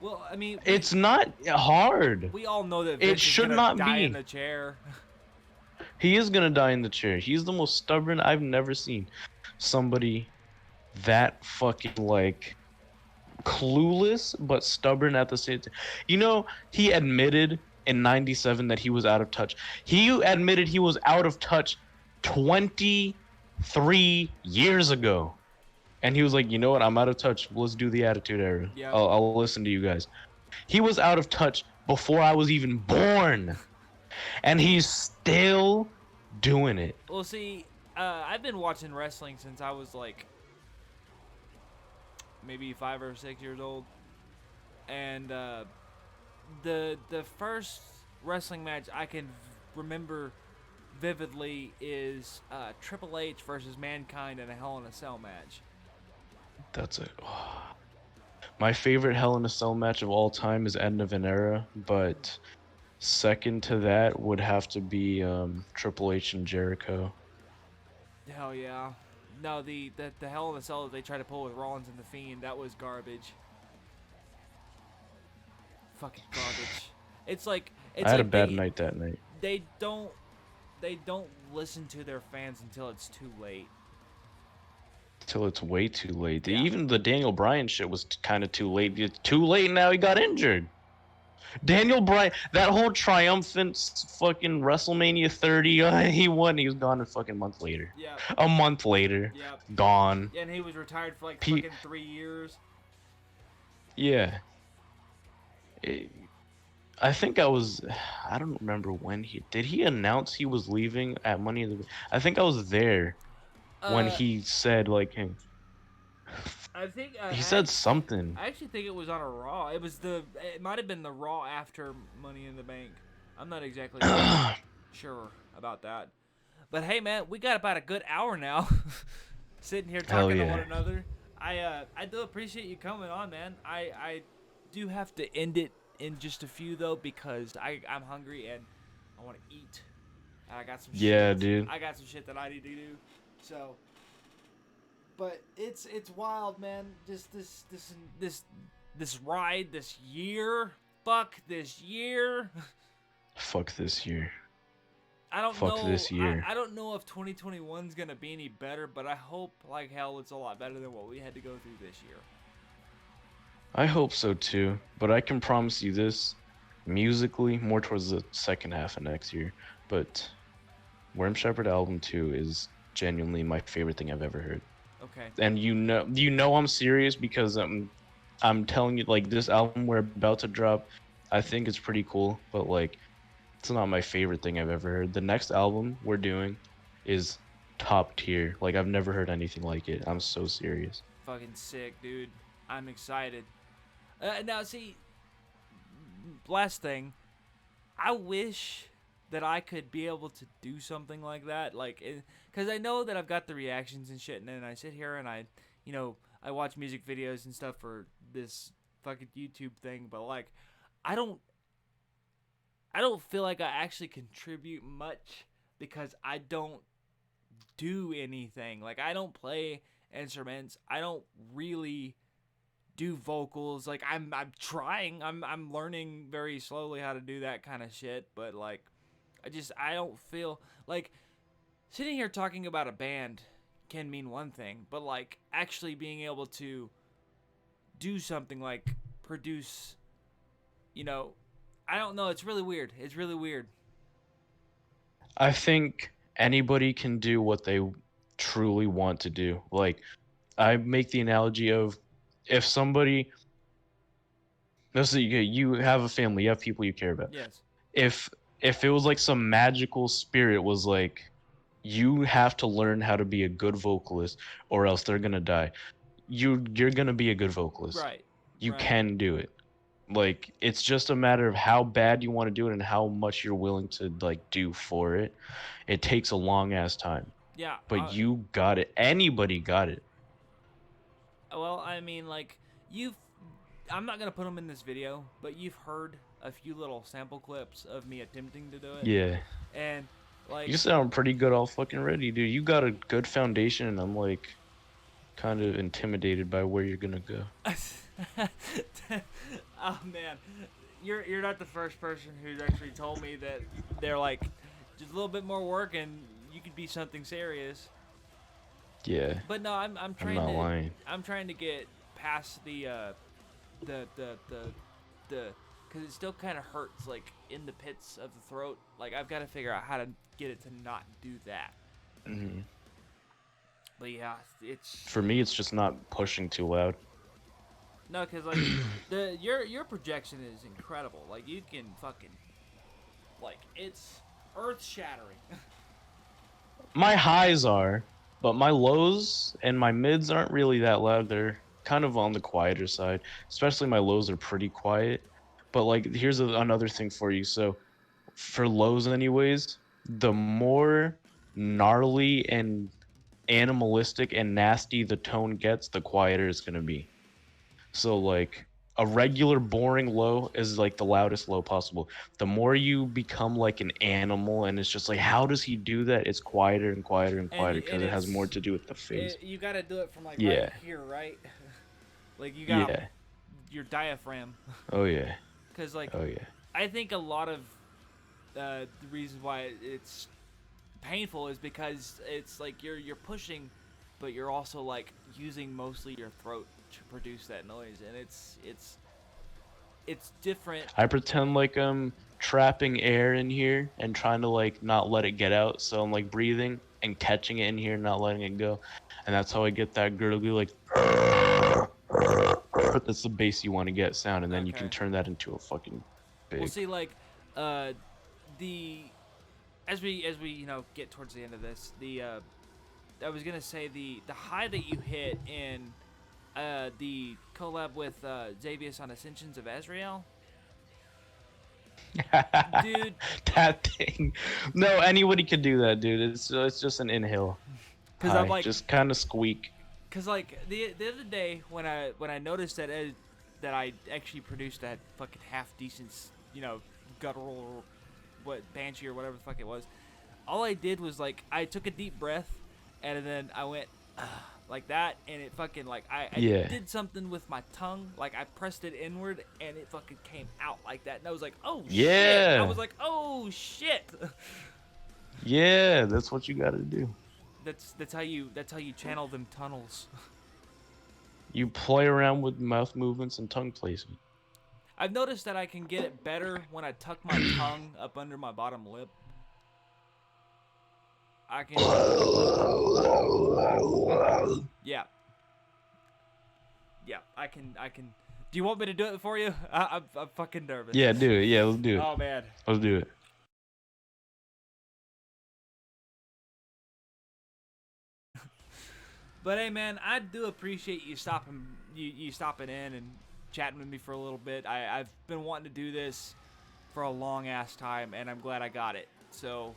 Well, I mean, It's not hard. we all know that It Vince is should gonna not die be. in the chair. He is gonna die in the chair. He's the most stubborn I've never seen. Somebody that fucking, like, clueless but stubborn at the same time. You know, he admitted in 97 that he was out of touch. He admitted he was out of touch 23 years ago. And he was like, you know what? I'm out of touch. Let's do the Attitude Era. Yeah. I'll listen to you guys. He was out of touch before I was even born. And he's still doing it. Well, see, I've been watching wrestling since I was like maybe 5 or 6 years old, and the first wrestling match I can remember vividly is Triple H versus Mankind in a Hell in a Cell match. That's it. My favorite Hell in a Cell match of all time is End of an Era, but second to that would have to be Triple H and Jericho. Hell yeah. No, the Hell in a Cell that they tried to pull with Rollins and The Fiend, that was garbage. Fucking garbage. It's like I had like a bad night that night. They don't listen to their fans until it's too late. Till it's way too late. Yeah. Even the Daniel Bryan shit was kind of too late. It's too late now. He got injured. Daniel Bryan, that whole triumphant fucking WrestleMania 30, he won. He was gone a fucking month later. Yeah. A month later, Yep. gone. Yeah, and he was retired for like fucking 3 years. Yeah. I think I don't remember when did he announce he was leaving at Money in the. I think I was there when he said, like, hey. I think he said something. I actually think it was on a Raw. It might have been the Raw after Money in the Bank. I'm not exactly sure about that. But hey, man, we got about a good hour now, sitting here talking to one another. I do appreciate you coming on, man. I do have to end it in just a few though, because I'm hungry and I want to eat. And I got some shit. Dude. I got some shit that I need to do. So. But it's wild, man. Just this ride, this year. Fuck this year. Fuck this year. I don't Fuck know. This year. I don't know if 2021's gonna be any better, but I hope like hell it's a lot better than what we had to go through this year. I hope so too, but I can promise you this: musically, more towards the second half of next year. But Worm Shepherd Album 2 is genuinely my favorite thing I've ever heard. Okay. And you know I'm serious because I'm telling you, like, this album we're about to drop, I think it's pretty cool, but like it's not my favorite thing I've ever heard. The next album we're doing is top tier. Like, I've never heard anything like it. I'm so serious. Fucking sick, dude. I'm excited. Now see, last thing, I wish that I could be able to do something like that, like, because I know that I've got the reactions and shit, and then I sit here and I watch music videos and stuff for this fucking YouTube thing, but like, I don't feel like I actually contribute much because I don't do anything. Like, I don't play instruments. I don't really do vocals. Like, I'm trying. I'm learning very slowly how to do that kind of shit, but like, I don't feel like sitting here talking about a band can mean one thing, but like actually being able to do something like produce, I don't know. It's really weird. It's really weird. I think anybody can do what they truly want to do. Like, I make the analogy of if somebody, let's say you have a family, you have people you care about. Yes. If it was like some magical spirit was like, you have to learn how to be a good vocalist or else they're gonna die. You're gonna be a good vocalist. Right. You right. can do it. Like, it's just a matter of how bad you want to do it and how much you're willing to like do for it. It takes a long ass time. Yeah. But you got it. Anybody got it. Well, I mean, like, you've I'm not gonna put them in this video, but you've heard a few little sample clips of me attempting to do it, Yeah. and like You sound pretty good all fucking ready, dude. You got a good foundation, and I'm like kind of intimidated by where you're gonna go. oh man, you're not the first person who's actually told me that they're like just a little bit more work and you could be something serious. Yeah. But no, I'm I'm trying not to lying. I'm trying to get past the because it still kind of hurts like in the pits of the throat. Like I've got to figure out how to get it to not do that. Hmm. But yeah, it's For me, it's just not pushing too loud. no, cause like your projection is incredible. Like you can fucking like it's earth shattering. My highs are, but my lows and my mids aren't really that loud. They're kind of on the quieter side. Especially my lows are pretty quiet. But like, here's another thing for you. So, for lows, anyways, the more gnarly and animalistic and nasty the tone gets, the quieter it's gonna be. So like a regular boring low is like the loudest low possible. The more you become like an animal and it's just like how does he do that? It's quieter and quieter and quieter because it has more to do with the face. You gotta do it from like Yeah. right here, right? Like you got Yeah. your diaphragm. Oh yeah. Cause like Oh yeah. I think a lot of the reasons why it's painful is because it's like you're pushing, but you're also like using mostly your throat to produce that noise, and it's different. I pretend like I'm trapping air in here and trying to like not let it get out. So I'm like breathing and catching it in here, not letting it go. And that's how I get that gurgly like that's the bass you want to get sound, and then you can Okay. turn that into a fucking big. We'll see, like, the as we get towards the end of this, I was gonna say the high that you hit in the collab with Xavius on Ascensions of Azrael, dude. That thing. No, anybody could do that, dude. It's just an inhale. Because I'm High. like, Just kind of squeak. cause like the other day when I noticed that that I actually produced that fucking half decent guttural or what banshee or whatever the fuck it was. All I did was like I took a deep breath and then I went like that, and it fucking like I Yeah. did something with my tongue, like I pressed it inward and it fucking came out like that, and I was like, oh shit. Yeah. I was like, oh shit. Yeah, that's what you gotta do. that's how you channel them tunnels. You play around with mouth movements and tongue placement. I've noticed that I can get it better when I tuck my tongue up under my bottom lip. I can. Yeah. Yeah, I can. Do you want me to do it for you? I'm fucking nervous. Yeah, do it. Yeah, let's do it. Oh man. Let's do it. But hey, man, I do appreciate you stopping in and chatting with me for a little bit. I've been wanting to do this for a long ass time, and I'm glad I got it. So,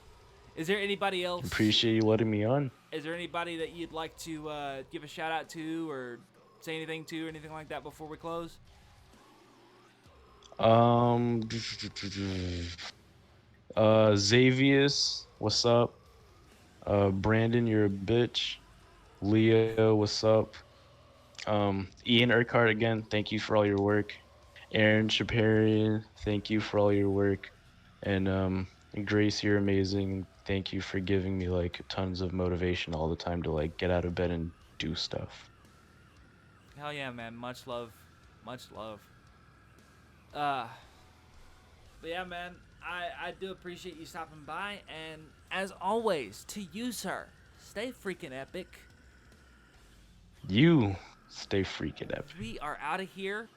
is there anybody else? Appreciate you letting me on. Is there anybody that you'd like to give a shout out to or say anything to or anything like that before we close? Xavius, what's up? Brandon, you're a bitch. Leo, what's up? Ian Urquhart, again, thank you for all your work. Aaron Chaparian, thank you for all your work. And Grace, you're amazing. Thank you for giving me like tons of motivation all the time to like get out of bed and do stuff. Hell yeah, man. Much love. Much love. But yeah, man, I do appreciate you stopping by, and as always, to you, sir, stay freaking epic. You stay freaking epic. We are out of here.